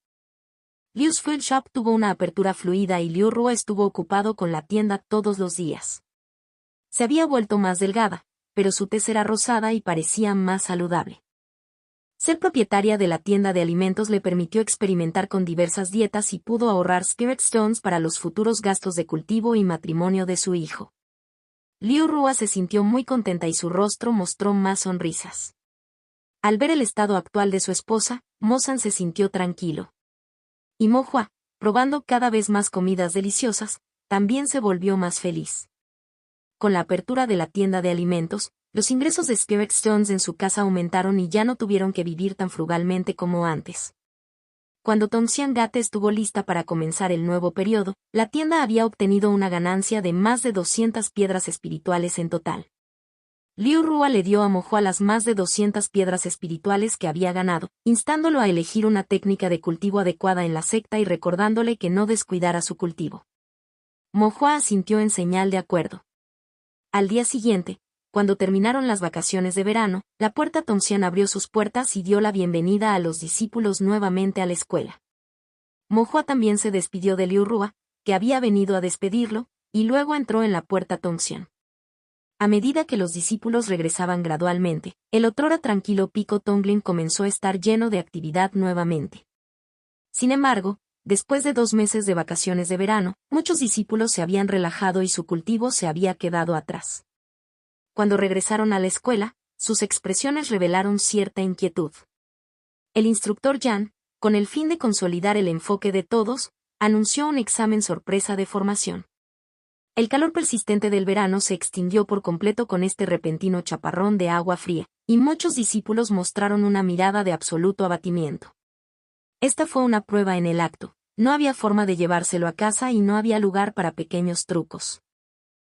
Liu's Food Shop tuvo una apertura fluida y Liu Rua estuvo ocupado con la tienda todos los días. Se había vuelto más delgada, pero su tez era rosada y parecía más saludable. Ser propietaria de la tienda de alimentos le permitió experimentar con diversas dietas y pudo ahorrar Spirit Stones para los futuros gastos de cultivo y matrimonio de su hijo. Liu Rua se sintió muy contenta y su rostro mostró más sonrisas. Al ver el estado actual de su esposa, Mosan se sintió tranquilo. Y Mohua, probando cada vez más comidas deliciosas, también se volvió más feliz. Con la apertura de la tienda de alimentos, los ingresos de Spirit Stones en su casa aumentaron y ya no tuvieron que vivir tan frugalmente como antes. Cuando Tongxian Gate estuvo lista para comenzar el nuevo periodo, la tienda había obtenido una ganancia de más de 200 piedras espirituales en total. Liu Rua le dio a Mohua las más de 200 piedras espirituales que había ganado, instándolo a elegir una técnica de cultivo adecuada en la secta y recordándole que no descuidara su cultivo. Mohua asintió en señal de acuerdo. Al día siguiente, cuando terminaron las vacaciones de verano, la puerta Tongxian abrió sus puertas y dio la bienvenida a los discípulos nuevamente a la escuela. Mohua también se despidió de Liu Rua, que había venido a despedirlo, y luego entró en la puerta Tongxian. A medida que los discípulos regresaban gradualmente, el otrora tranquilo pico Tongling comenzó a estar lleno de actividad nuevamente. Sin embargo, después de 2 meses de vacaciones de verano, muchos discípulos se habían relajado y su cultivo se había quedado atrás. Cuando regresaron a la escuela, sus expresiones revelaron cierta inquietud. El instructor Yan, con el fin de consolidar el enfoque de todos, anunció un examen sorpresa de formación. El calor persistente del verano se extinguió por completo con este repentino chaparrón de agua fría, y muchos discípulos mostraron una mirada de absoluto abatimiento. Esta fue una prueba en el acto, no había forma de llevárselo a casa y no había lugar para pequeños trucos.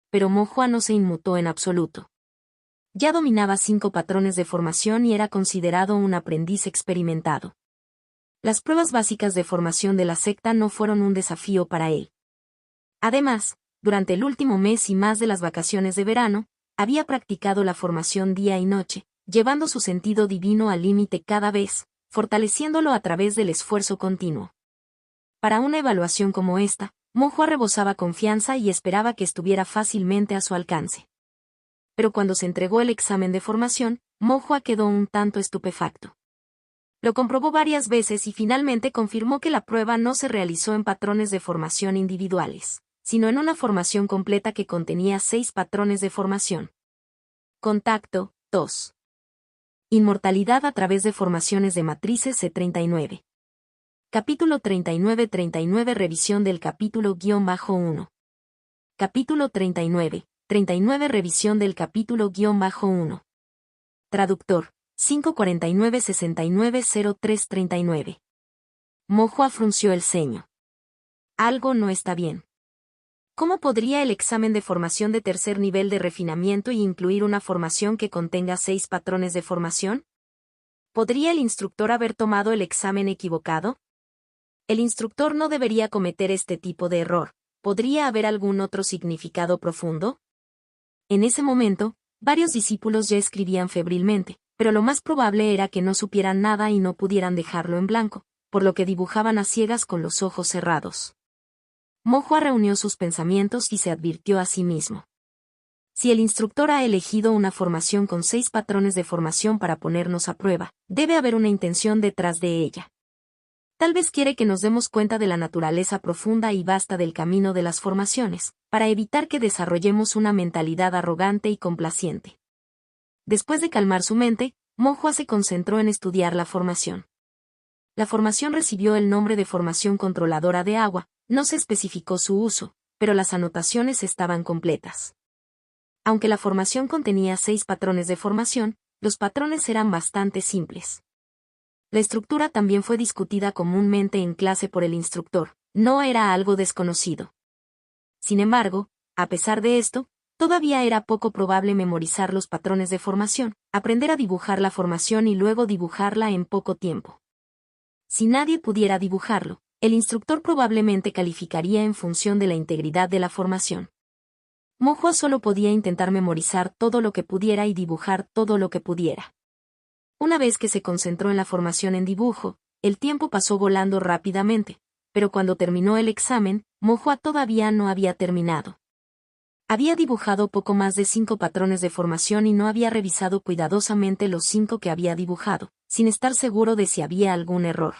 Pero Mo Hua no se inmutó en absoluto. Ya dominaba 5 patrones de formación y era considerado un aprendiz experimentado. Las pruebas básicas de formación de la secta no fueron un desafío para él. Además, durante el último mes y más de las vacaciones de verano, había practicado la formación día y noche, llevando su sentido divino al límite cada vez, fortaleciéndolo a través del esfuerzo continuo. Para una evaluación como esta, Mo Hua rebosaba confianza y esperaba que estuviera fácilmente a su alcance. Pero cuando se entregó el examen de formación, Mo Hua quedó un tanto estupefacto. Lo comprobó varias veces y finalmente confirmó que la prueba no se realizó en patrones de formación individuales, sino en una formación completa que contenía 6 patrones de formación. Contacto, 2. Inmortalidad a través de formaciones de matrices C39. Capítulo 39-39 Revisión del capítulo-1. Capítulo 39 Revisión del capítulo-1. Traductor, 549-69-0339. Mo Hua frunció el ceño. Algo no está bien. ¿Cómo podría el examen de formación de tercer nivel de refinamiento y incluir una formación que contenga 6 patrones de formación? ¿Podría el instructor haber tomado el examen equivocado? El instructor no debería cometer este tipo de error. ¿Podría haber algún otro significado profundo? En ese momento, varios discípulos ya escribían febrilmente, pero lo más probable era que no supieran nada y no pudieran dejarlo en blanco, por lo que dibujaban a ciegas con los ojos cerrados. Mo Hua reunió sus pensamientos y se advirtió a sí mismo. Si el instructor ha elegido una formación con 6 patrones de formación para ponernos a prueba, debe haber una intención detrás de ella. Tal vez quiere que nos demos cuenta de la naturaleza profunda y vasta del camino de las formaciones, para evitar que desarrollemos una mentalidad arrogante y complaciente. Después de calmar su mente, Mo Hua se concentró en estudiar la formación. La formación recibió el nombre de formación controladora de agua, no se especificó su uso, pero las anotaciones estaban completas. Aunque la formación contenía 6 patrones de formación, los patrones eran bastante simples. La estructura también fue discutida comúnmente en clase por el instructor, no era algo desconocido. Sin embargo, a pesar de esto, todavía era poco probable memorizar los patrones de formación, aprender a dibujar la formación y luego dibujarla en poco tiempo. Si nadie pudiera dibujarlo, el instructor probablemente calificaría en función de la integridad de la formación. Mo Hua solo podía intentar memorizar todo lo que pudiera y dibujar todo lo que pudiera. Una vez que se concentró en la formación en dibujo, el tiempo pasó volando rápidamente, pero cuando terminó el examen, Mo Hua todavía no había terminado. Había dibujado poco más de 5 patrones de formación y no había revisado cuidadosamente los 5 que había dibujado, sin estar seguro de si había algún error.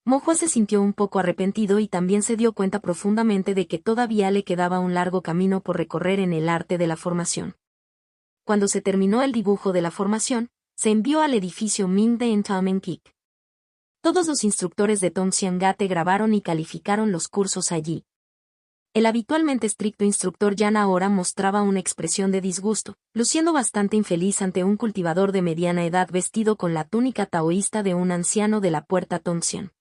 Mo Hua se sintió un poco arrepentido y también se dio cuenta profundamente de que todavía le quedaba un largo camino por recorrer en el arte de la formación. Cuando se terminó el dibujo de la formación, se envió al edificio Mingde en Tamenkik. Todos los instructores de Tongxiangate grabaron y calificaron los cursos allí. El habitualmente estricto instructor Yan ahora mostraba una expresión de disgusto, luciendo bastante infeliz ante un cultivador de mediana edad vestido con la túnica taoísta de un anciano de la puerta Tongxian.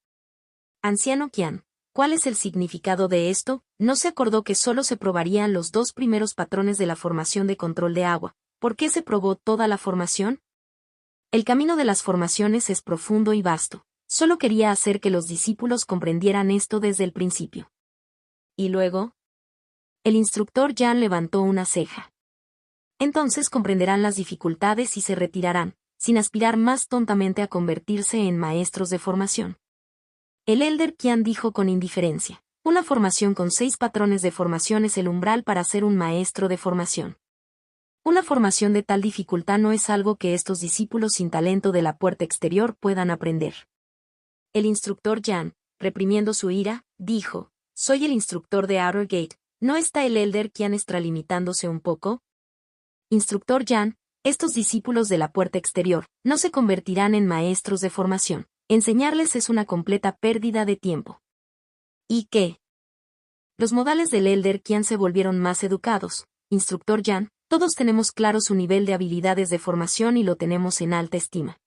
Anciano Qian, ¿cuál es el significado de esto? No se acordó que solo se probarían los 2 primeros patrones de la formación de control de agua. ¿Por qué se probó toda la formación? El camino de las formaciones es profundo y vasto. Solo quería hacer que los discípulos comprendieran esto desde el principio. ¿Y luego? El instructor Yan levantó una ceja. Entonces comprenderán las dificultades y se retirarán, sin aspirar más tontamente a convertirse en maestros de formación. El elder Qian dijo con indiferencia. Una formación con 6 patrones de formación es el umbral para ser un maestro de formación. Una formación de tal dificultad no es algo que estos discípulos sin talento de la puerta exterior puedan aprender. El instructor Jan, reprimiendo su ira, dijo: «Soy el instructor de Outergate, ¿no está el Elder Qian extralimitándose un poco?» Instructor Jan, estos discípulos de la puerta exterior no se convertirán en maestros de formación. Enseñarles es una completa pérdida de tiempo. ¿Y qué? Los modales del Elder Qian se volvieron más educados. Instructor Jan, todos tenemos claro su nivel de habilidades de formación y lo tenemos en alta estima.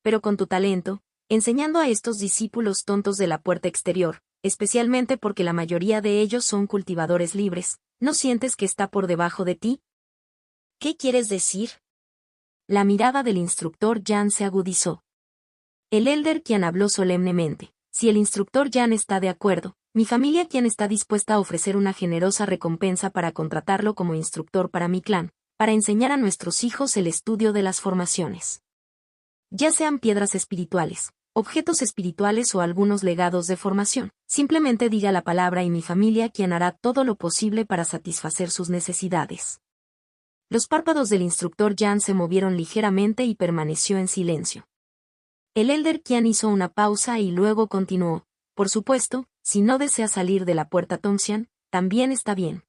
Pero con tu talento, enseñando a estos discípulos tontos de la puerta exterior, especialmente porque la mayoría de ellos son cultivadores libres, ¿no sientes que está por debajo de ti? ¿Qué quieres decir? La mirada del instructor Jan se agudizó. El Elder Qian habló solemnemente. Si el instructor Jan está de acuerdo, mi familia Qian está dispuesta a ofrecer una generosa recompensa para contratarlo como instructor para mi clan, para enseñar a nuestros hijos el estudio de las formaciones. Ya sean piedras espirituales, objetos espirituales o algunos legados de formación, simplemente diga la palabra y mi familia Qian hará todo lo posible para satisfacer sus necesidades. Los párpados del instructor Jan se movieron ligeramente y permaneció en silencio. El Elder Qian hizo una pausa y luego continuó: «Por supuesto, si no deseas salir de la puerta Tongxian, también está bien.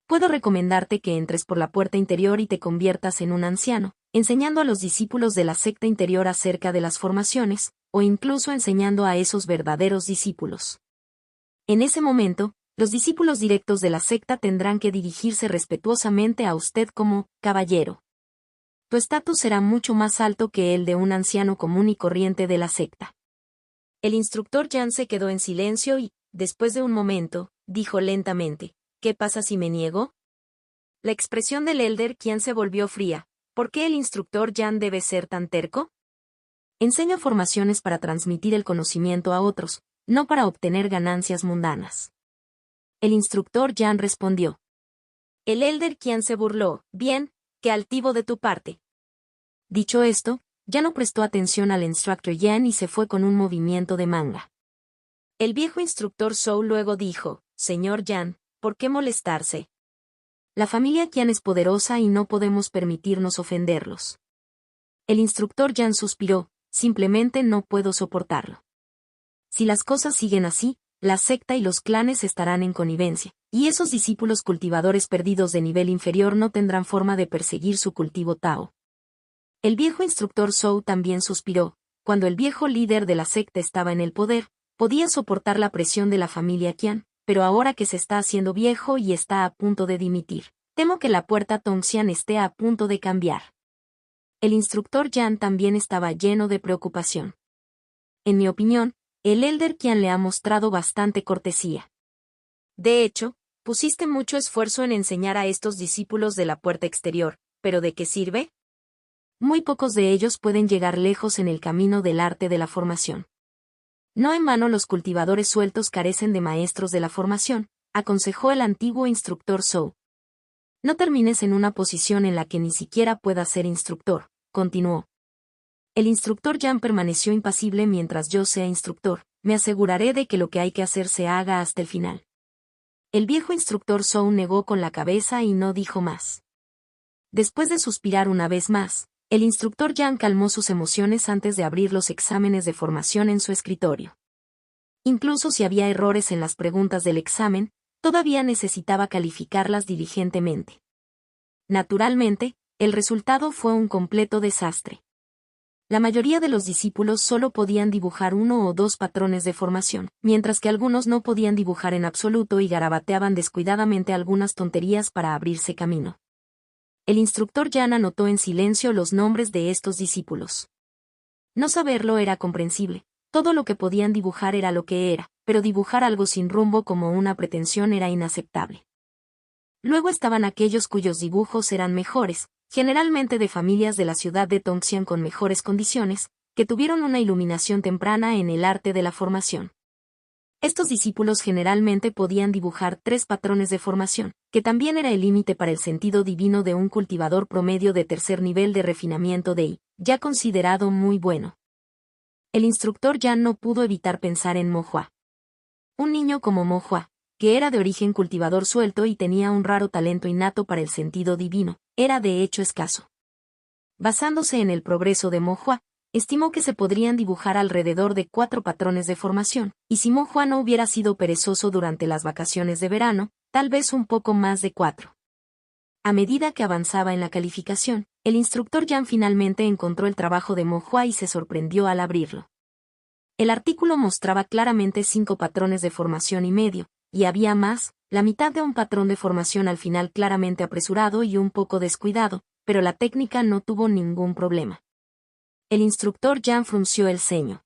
Puedo recomendarte que entres por la puerta interior y te conviertas en un anciano, enseñando a los discípulos de la secta interior acerca de las formaciones, o incluso enseñando a esos verdaderos discípulos. En ese momento, los discípulos directos de la secta tendrán que dirigirse respetuosamente a usted como caballero. Tu estatus será mucho más alto que el de un anciano común y corriente de la secta». El instructor Jan se quedó en silencio y, después de un momento, dijo lentamente: «¿Qué pasa si me niego?» La expresión del Elder Qian se volvió fría. ¿Por qué el instructor Jan debe ser tan terco? Enseño formaciones para transmitir el conocimiento a otros, no para obtener ganancias mundanas. El instructor Jan respondió. El Elder Qian se burló. «Bien, qué altivo de tu parte». Dicho esto, ya no prestó atención al instructor Jan y se fue con un movimiento de manga. El viejo instructor Zhou luego dijo: «Señor Jan, ¿por qué molestarse? La familia Qian es poderosa y no podemos permitirnos ofenderlos». El instructor Jan suspiró: «Simplemente no puedo soportarlo. Si las cosas siguen así, la secta y los clanes estarán en connivencia, y esos discípulos cultivadores perdidos de nivel inferior no tendrán forma de perseguir su cultivo Tao». El viejo instructor Zhou también suspiró. Cuando el viejo líder de la secta estaba en el poder, podía soportar la presión de la familia Qian, pero ahora que se está haciendo viejo y está a punto de dimitir, temo que la puerta Tongxian esté a punto de cambiar. El instructor Jan también estaba lleno de preocupación. En mi opinión, el Elder Qian le ha mostrado bastante cortesía. De hecho, pusiste mucho esfuerzo en enseñar a estos discípulos de la puerta exterior, ¿pero de qué sirve? Muy pocos de ellos pueden llegar lejos en el camino del arte de la formación. No en vano los cultivadores sueltos carecen de maestros de la formación, aconsejó el antiguo instructor Zhou. No termines en una posición en la que ni siquiera puedas ser instructor, continuó. El instructor Jan permaneció impasible mientras yo sea instructor, me aseguraré de que lo que hay que hacer se haga hasta el final. El viejo instructor Zhou negó con la cabeza y no dijo más. Después de suspirar una vez más, el instructor Jan calmó sus emociones antes de abrir los exámenes de formación en su escritorio. Incluso si había errores en las preguntas del examen, todavía necesitaba calificarlas diligentemente. Naturalmente, el resultado fue un completo desastre. La mayoría de los discípulos solo podían dibujar 1 o 2 patrones de formación, mientras que algunos no podían dibujar en absoluto y garabateaban descuidadamente algunas tonterías para abrirse camino. El instructor Jan anotó en silencio los nombres de estos discípulos. No saberlo era comprensible, todo lo que podían dibujar era lo que era, pero dibujar algo sin rumbo como una pretensión era inaceptable. Luego estaban aquellos cuyos dibujos eran mejores, generalmente de familias de la ciudad de Tongxian con mejores condiciones, que tuvieron una iluminación temprana en el arte de la formación. Estos discípulos generalmente podían dibujar 3 patrones de formación, que también era el límite para el sentido divino de un cultivador promedio de tercer nivel de refinamiento de I, ya considerado muy bueno. El instructor ya no pudo evitar pensar en Mo Hua. Un niño como Mo Hua, que era de origen cultivador suelto y tenía un raro talento innato para el sentido divino, era de hecho escaso. Basándose en el progreso de Mo Hua, estimó que se podrían dibujar alrededor de 4 patrones de formación, y si Mo Hua no hubiera sido perezoso durante las vacaciones de verano, tal vez un poco más de 4. A medida que avanzaba en la calificación, el instructor Yan finalmente encontró el trabajo de Mo Hua y se sorprendió al abrirlo. El artículo mostraba claramente 5 patrones de formación y medio, y había más, la mitad de un patrón de formación al final claramente apresurado y un poco descuidado, pero la técnica no tuvo ningún problema. El instructor Yan frunció el ceño.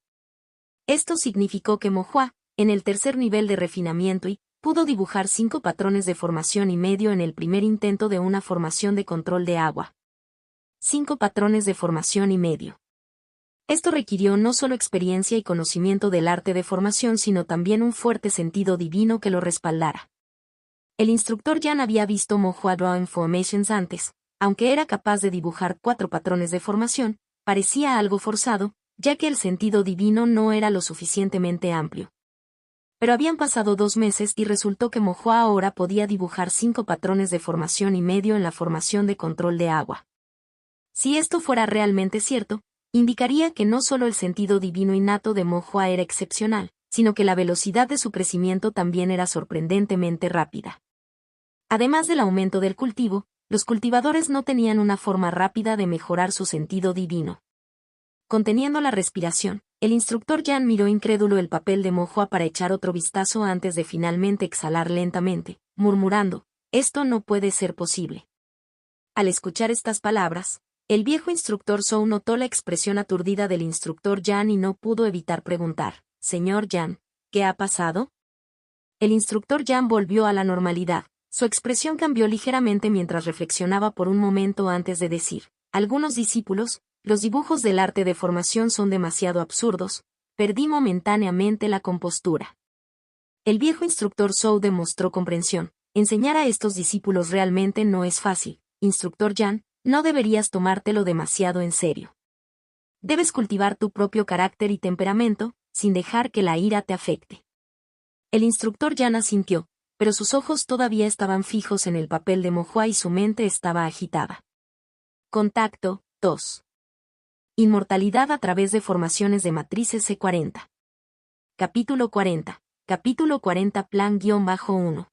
Esto significó que Mo Hua, en el tercer nivel de refinamiento pudo dibujar 5 patrones de formación y medio en el primer intento de una formación de control de agua. 5 patrones de formación y medio. Esto requirió no solo experiencia y conocimiento del arte de formación sino también un fuerte sentido divino que lo respaldara. El instructor Yan había visto Mo Hua Drawing Formations antes, aunque era capaz de dibujar 4 patrones de formación, parecía algo forzado, ya que el sentido divino no era lo suficientemente amplio. Pero habían pasado 2 meses y resultó que Mo Hua ahora podía dibujar 5 patrones de formación y medio en la formación de control de agua. Si esto fuera realmente cierto, indicaría que no solo el sentido divino innato de Mo Hua era excepcional, sino que la velocidad de su crecimiento también era sorprendentemente rápida. Además del aumento del cultivo, los cultivadores no tenían una forma rápida de mejorar su sentido divino. Conteniendo la respiración, el instructor Yan miró incrédulo el papel de Mo Hua para echar otro vistazo antes de finalmente exhalar lentamente, murmurando, «Esto no puede ser posible». Al escuchar estas palabras, el viejo instructor Zhou notó la expresión aturdida del instructor Yan y no pudo evitar preguntar, «Señor Yan, ¿qué ha pasado?». El instructor Yan volvió a la normalidad. Su expresión cambió ligeramente mientras reflexionaba por un momento antes de decir, «Algunos discípulos, los dibujos del arte de formación son demasiado absurdos, perdí momentáneamente la compostura». El viejo instructor Zhou demostró comprensión. «Enseñar a estos discípulos realmente no es fácil, instructor Yan, no deberías tomártelo demasiado en serio. Debes cultivar tu propio carácter y temperamento, sin dejar que la ira te afecte». El instructor Yan asintió, pero sus ojos todavía estaban fijos en el papel de Mo Hua y su mente estaba agitada. Contacto 2. Inmortalidad a través de formaciones de matrices C40. Capítulo 40. Capítulo 40 Plan-1.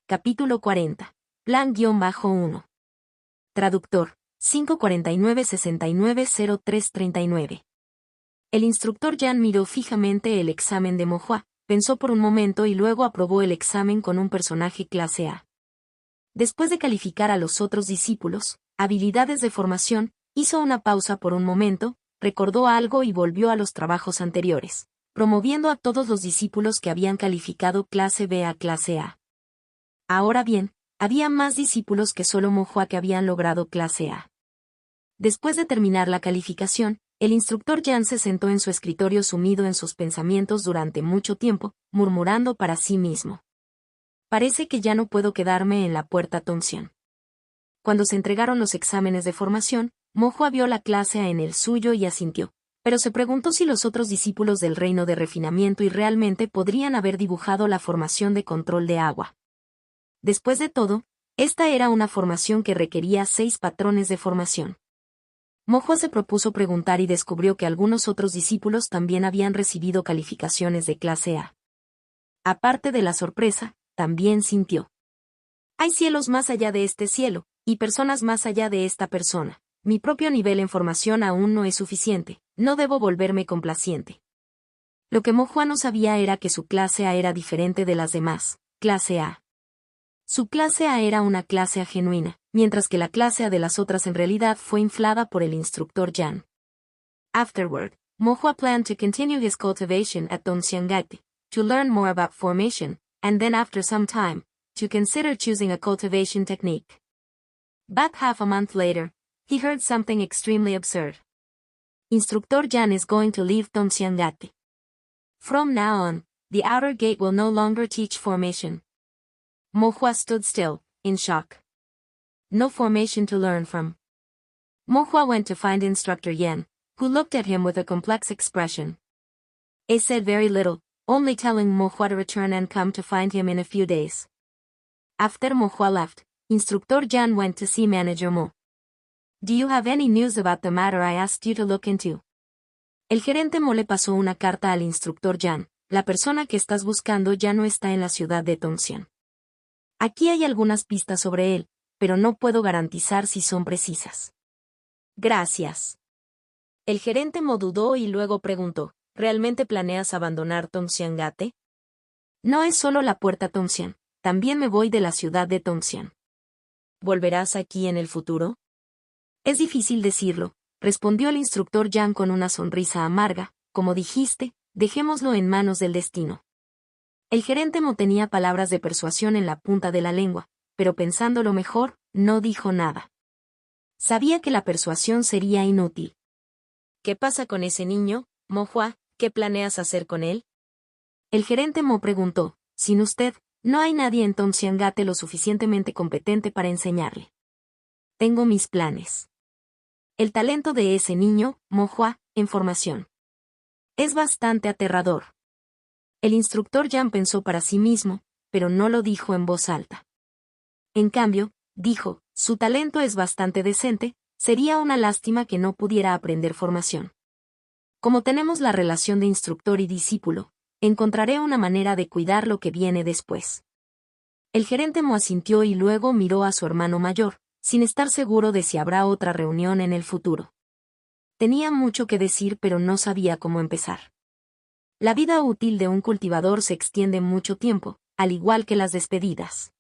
Capítulo 40. Plan-1. Traductor, 549-690339. El instructor Yan miró fijamente el examen de Mo Hua, pensó por un momento y luego aprobó el examen con un personaje clase A. Después de calificar a los otros discípulos, habilidades de formación, hizo una pausa por un momento, recordó algo y volvió a los trabajos anteriores, promoviendo a todos los discípulos que habían calificado clase B a clase A. Ahora bien, había más discípulos que solo Mo Hua que habían logrado clase A. Después de terminar la calificación, el instructor Yan se sentó en su escritorio sumido en sus pensamientos durante mucho tiempo, murmurando para sí mismo. Parece que ya no puedo quedarme en la puerta Tongxian. Cuando se entregaron los exámenes de formación, Mo Hua vio la clase A en el suyo y asintió, pero se preguntó si los otros discípulos del reino de refinamiento y realmente podrían haber dibujado la formación de control de agua. Después de todo, esta era una formación que requería 6 patrones de formación. Mo Hua se propuso preguntar y descubrió que algunos otros discípulos también habían recibido calificaciones de clase A. Aparte de la sorpresa, también sintió. Hay cielos más allá de este cielo, y personas más allá de esta persona. Mi propio nivel en formación aún no es suficiente, no debo volverme complaciente. Lo que Mo Hua no sabía era que su clase A era diferente de las demás, clase A. Su clase A era una clase A genuina, mientras que la clase A de las otras en realidad fue inflada por el instructor Yan. Afterward, Mo Hua planned to continue his cultivation at Dongxiangate, to learn more about formation, and then after some time, to consider choosing a cultivation technique. But half a month later, he heard something extremely absurd. Instructor Yan is going to leave Dongxiangate. From now on, the outer gate will no longer teach formation. Mo Hua stood still, in shock. No formation to learn from. Mo Hua went to find Instructor Yan, who looked at him with a complex expression. He said very little, only telling Mo Hua to return and come to find him in a few days. After Mo Hua left, Instructor Jan went to see Manager Mo. Do you have any news about the matter I asked you to look into? El gerente Mo le pasó una carta al Instructor Jan. La persona que estás buscando ya no está en la ciudad de Tongxian. Aquí hay algunas pistas sobre él, pero no puedo garantizar si son precisas. Gracias. El gerente Mo dudó y luego preguntó, ¿realmente planeas abandonar Tongxian Gate? No es solo la puerta Tongxian, también me voy de la ciudad de Tongxian. ¿Volverás aquí en el futuro? Es difícil decirlo, respondió el instructor Jan con una sonrisa amarga, como dijiste, dejémoslo en manos del destino. El gerente Mo tenía palabras de persuasión en la punta de la lengua, pero pensándolo mejor, no dijo nada. Sabía que la persuasión sería inútil. ¿Qué pasa con ese niño, Mo Hua? ¿Qué planeas hacer con él? El gerente Mo preguntó, sin usted, no hay nadie en Tongxian Gate lo suficientemente competente para enseñarle. Tengo mis planes. El talento de ese niño, Mo Hua, en formación. Es bastante aterrador. El instructor Jan pensó para sí mismo, pero no lo dijo en voz alta. En cambio, dijo, su talento es bastante decente, sería una lástima que no pudiera aprender formación. Como tenemos la relación de instructor y discípulo, encontraré una manera de cuidar lo que viene después. El gerente Mo asintió y luego miró a su hermano mayor, sin estar seguro de si habrá otra reunión en el futuro. Tenía mucho que decir pero no sabía cómo empezar. La vida útil de un cultivador se extiende mucho tiempo, al igual que las despedidas.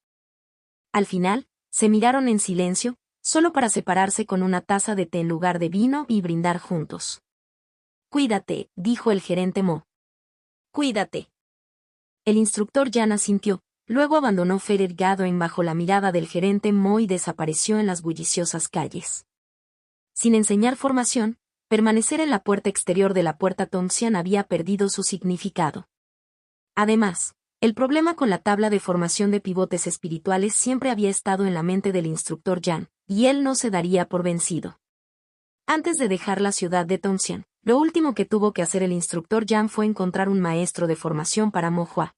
Al final, se miraron en silencio, solo para separarse con una taza de té en lugar de vino y brindar juntos. Cuídate, dijo el gerente Mo. Cuídate. El instructor Jan asintió, luego abandonó Ferer Gathering bajo la mirada del gerente Mo y desapareció en las bulliciosas calles. Sin enseñar formación, permanecer en la puerta exterior de la puerta Tongxian había perdido su significado. Además, el problema con la tabla de formación de pivotes espirituales siempre había estado en la mente del instructor Jan, y él no se daría por vencido. Antes de dejar la ciudad de Tongxian, lo último que tuvo que hacer el instructor Jan fue encontrar un maestro de formación para Mo Hua.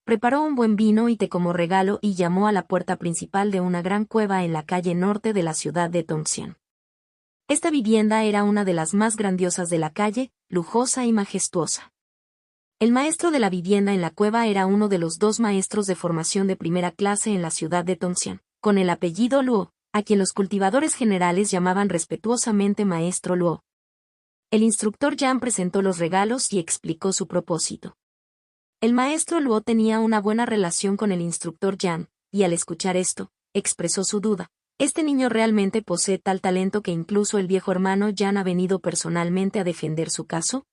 Preparó un buen vino y té como regalo y llamó a la puerta principal de una gran cueva en la calle norte de la ciudad de Tongxian. Esta vivienda era una de las más grandiosas de la calle, lujosa y majestuosa. El maestro de la vivienda en la cueva era uno de los 2 maestros de formación de primera clase en la ciudad de Tongxian, con el apellido Luo, a quien los cultivadores generales llamaban respetuosamente Maestro Luo. El instructor Jan presentó los regalos y explicó su propósito. El maestro Luo tenía una buena relación con el instructor Jan, y al escuchar esto, expresó su duda. ¿Este niño realmente posee tal talento que incluso el viejo hermano Jan ha venido personalmente a defender su caso?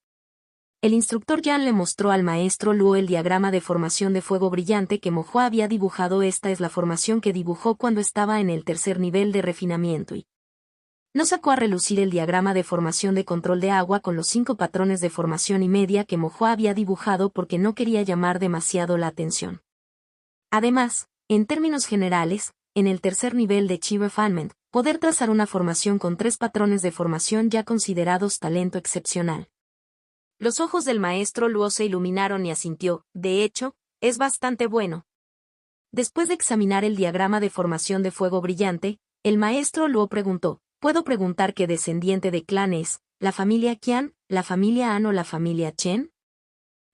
El instructor Jan le mostró al maestro Luo el diagrama de formación de fuego brillante que Mo Hua había dibujado. Esta es la formación que dibujó cuando estaba en el tercer nivel de refinamiento y no sacó a relucir el diagrama de formación de control de agua con los 5 patrones de formación y media que Mo Hua había dibujado porque no quería llamar demasiado la atención. Además, en términos generales, en el tercer nivel de Chi Refinement, poder trazar una formación con 3 patrones de formación ya considerados talento excepcional. Los ojos del maestro Luo se iluminaron y asintió, de hecho, es bastante bueno. Después de examinar el diagrama de formación de fuego brillante, el maestro Luo preguntó, ¿puedo preguntar qué descendiente de clan es, la familia Qian, la familia An o la familia Chen?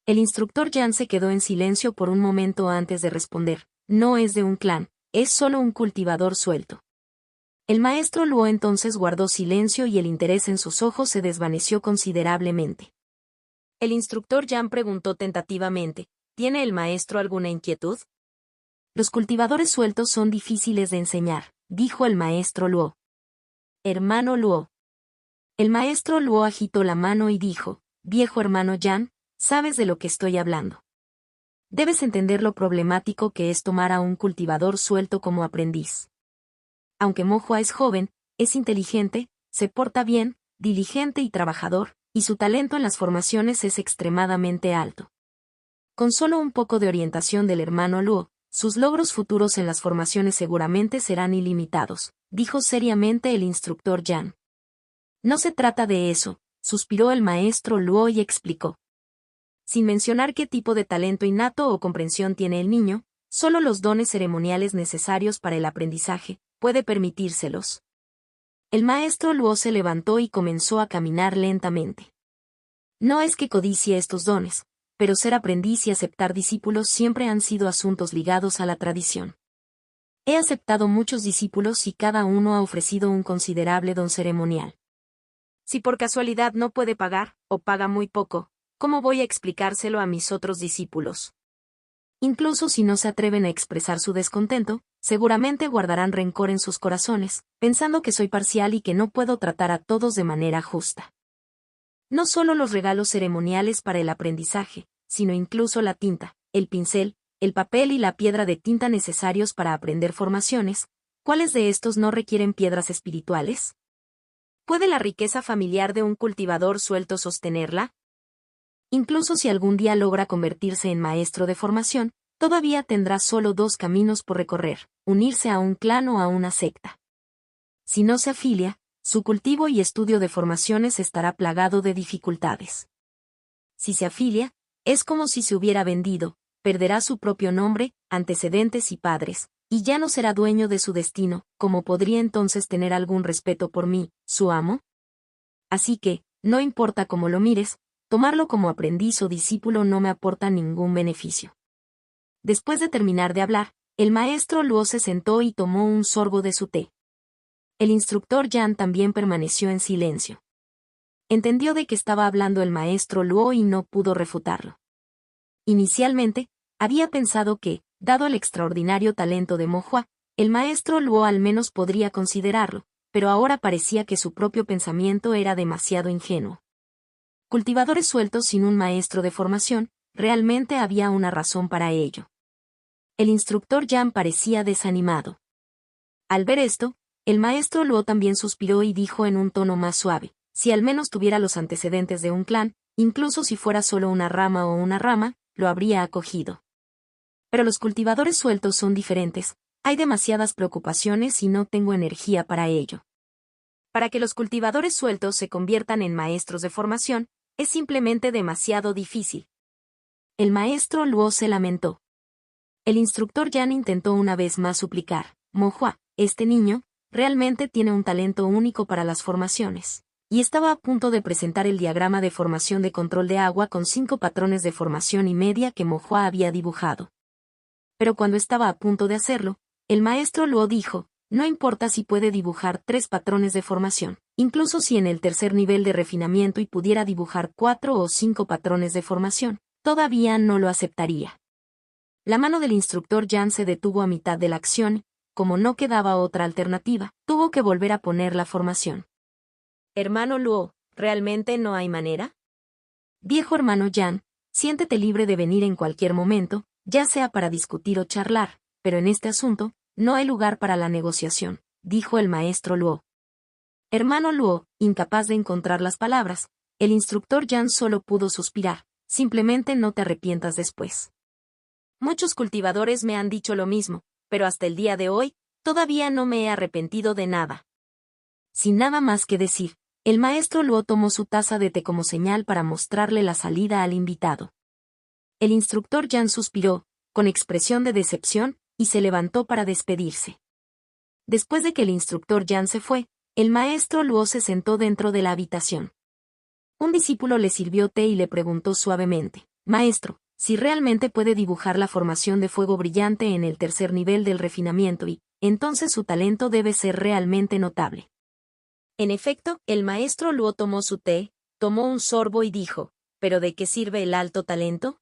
El instructor Jan se quedó en silencio por un momento antes de responder, no es de un clan, es solo un cultivador suelto. El maestro Luo entonces guardó silencio y el interés en sus ojos se desvaneció considerablemente. El instructor Jan preguntó tentativamente, ¿tiene el maestro alguna inquietud? Los cultivadores sueltos son difíciles de enseñar, dijo el maestro Luo. Hermano Luo. El maestro Luo agitó la mano y dijo, viejo hermano Jan, sabes de lo que estoy hablando. Debes entender lo problemático que es tomar a un cultivador suelto como aprendiz. Aunque Mo Hua es joven, es inteligente, se porta bien, diligente y trabajador, y su talento en las formaciones es extremadamente alto. Con solo un poco de orientación del hermano Luo, sus logros futuros en las formaciones seguramente serán ilimitados, dijo seriamente el instructor Jan. No se trata de eso, suspiró el maestro Luo y explicó. Sin mencionar qué tipo de talento innato o comprensión tiene el niño, solo los dones ceremoniales necesarios para el aprendizaje puede permitírselos. El maestro Luo se levantó y comenzó a caminar lentamente. No es que codicie estos dones, pero ser aprendiz y aceptar discípulos siempre han sido asuntos ligados a la tradición. He aceptado muchos discípulos y cada uno ha ofrecido un considerable don ceremonial. Si por casualidad no puede pagar, o paga muy poco, ¿cómo voy a explicárselo a mis otros discípulos? Incluso si no se atreven a expresar su descontento, seguramente guardarán rencor en sus corazones, pensando que soy parcial y que no puedo tratar a todos de manera justa. No solo los regalos ceremoniales para el aprendizaje, sino incluso la tinta, el pincel, el papel y la piedra de tinta necesarios para aprender formaciones. ¿Cuáles de estos no requieren piedras espirituales? ¿Puede la riqueza familiar de un cultivador suelto sostenerla? Incluso si algún día logra convertirse en maestro de formación, todavía tendrá solo dos caminos por recorrer: unirse a un clan o a una secta. Si no se afilia, su cultivo y estudio de formaciones estará plagado de dificultades. Si se afilia, es como si se hubiera vendido, perderá su propio nombre, antecedentes y padres, y ya no será dueño de su destino. ¿Cómo podría entonces tener algún respeto por mí, su amo? Así que, no importa cómo lo mires, tomarlo como aprendiz o discípulo no me aporta ningún beneficio. Después de terminar de hablar, el maestro Luo se sentó y tomó un sorbo de su té. El instructor Yan también permaneció en silencio. Entendió de qué estaba hablando el maestro Luo y no pudo refutarlo. Inicialmente, había pensado que, dado el extraordinario talento de Mo Hua, el maestro Luo al menos podría considerarlo, pero ahora parecía que su propio pensamiento era demasiado ingenuo. Cultivadores sueltos sin un maestro de formación, realmente había una razón para ello. El instructor Yan parecía desanimado. Al ver esto, el maestro Luo también suspiró y dijo en un tono más suave: si al menos tuviera los antecedentes de un clan, incluso si fuera solo una rama o una rama, lo habría acogido. Pero los cultivadores sueltos son diferentes, hay demasiadas preocupaciones y no tengo energía para ello. Para que los cultivadores sueltos se conviertan en maestros de formación, es simplemente demasiado difícil. El maestro Luo se lamentó. El instructor Yan intentó una vez más suplicar: Mo Hua, este niño, realmente tiene un talento único para las formaciones. Y estaba a punto de presentar el diagrama de formación de control de agua con 5 patrones de formación y media que Mo Hua había dibujado. Pero cuando estaba a punto de hacerlo, el maestro Luo dijo: no importa si puede dibujar 3 patrones de formación, incluso si en el tercer nivel de refinamiento y pudiera dibujar 4 o 5 patrones de formación, todavía no lo aceptaría. La mano del instructor Yan se detuvo a mitad de la acción. Como no quedaba otra alternativa, tuvo que volver a poner la formación. Hermano Luo, ¿realmente no hay manera? Viejo hermano Yan, siéntete libre de venir en cualquier momento, ya sea para discutir o charlar, pero en este asunto, no hay lugar para la negociación, dijo el maestro Luo. Hermano Luo, incapaz de encontrar las palabras, el instructor Yan solo pudo suspirar: simplemente no te arrepientas después. Muchos cultivadores me han dicho lo mismo, pero hasta el día de hoy, todavía no me he arrepentido de nada. Sin nada más que decir, el maestro Luo tomó su taza de té como señal para mostrarle la salida al invitado. El instructor Yan suspiró, con expresión de decepción, y se levantó para despedirse. Después de que el instructor Yan se fue, el maestro Luo se sentó dentro de la habitación. Un discípulo le sirvió té y le preguntó suavemente: maestro, si realmente puede dibujar la formación de fuego brillante en el tercer nivel del refinamiento y, entonces su talento debe ser realmente notable. En efecto, el maestro Luo tomó su té, tomó un sorbo y dijo: ¿pero de qué sirve el alto talento?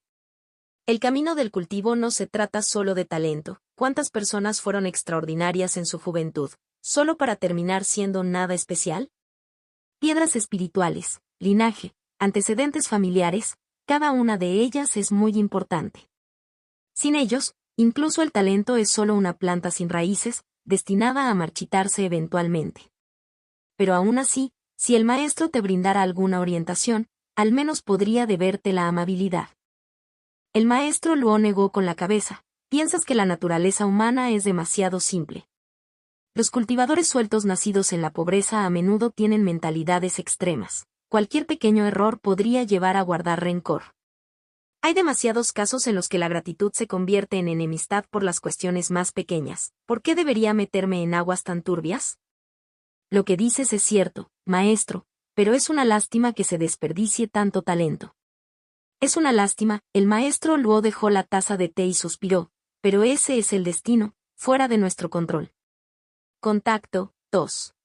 El camino del cultivo no se trata solo de talento. ¿Cuántas personas fueron extraordinarias en su juventud, solo para terminar siendo nada especial? Piedras espirituales, linaje, antecedentes familiares, cada una de ellas es muy importante. Sin ellos, incluso el talento es solo una planta sin raíces, destinada a marchitarse eventualmente. Pero aún así, si el maestro te brindara alguna orientación, al menos podría deberte la amabilidad. El maestro Luo negó con la cabeza: piensas que la naturaleza humana es demasiado simple. Los cultivadores sueltos nacidos en la pobreza a menudo tienen mentalidades extremas. Cualquier pequeño error podría llevar a guardar rencor. Hay demasiados casos en los que la gratitud se convierte en enemistad por las cuestiones más pequeñas. ¿Por qué debería meterme en aguas tan turbias? Lo que dices es cierto, maestro, pero es una lástima que se desperdicie tanto talento. Es una lástima, el maestro Luo dejó la taza de té y suspiró, pero ese es el destino, fuera de nuestro control. Contacto, tos.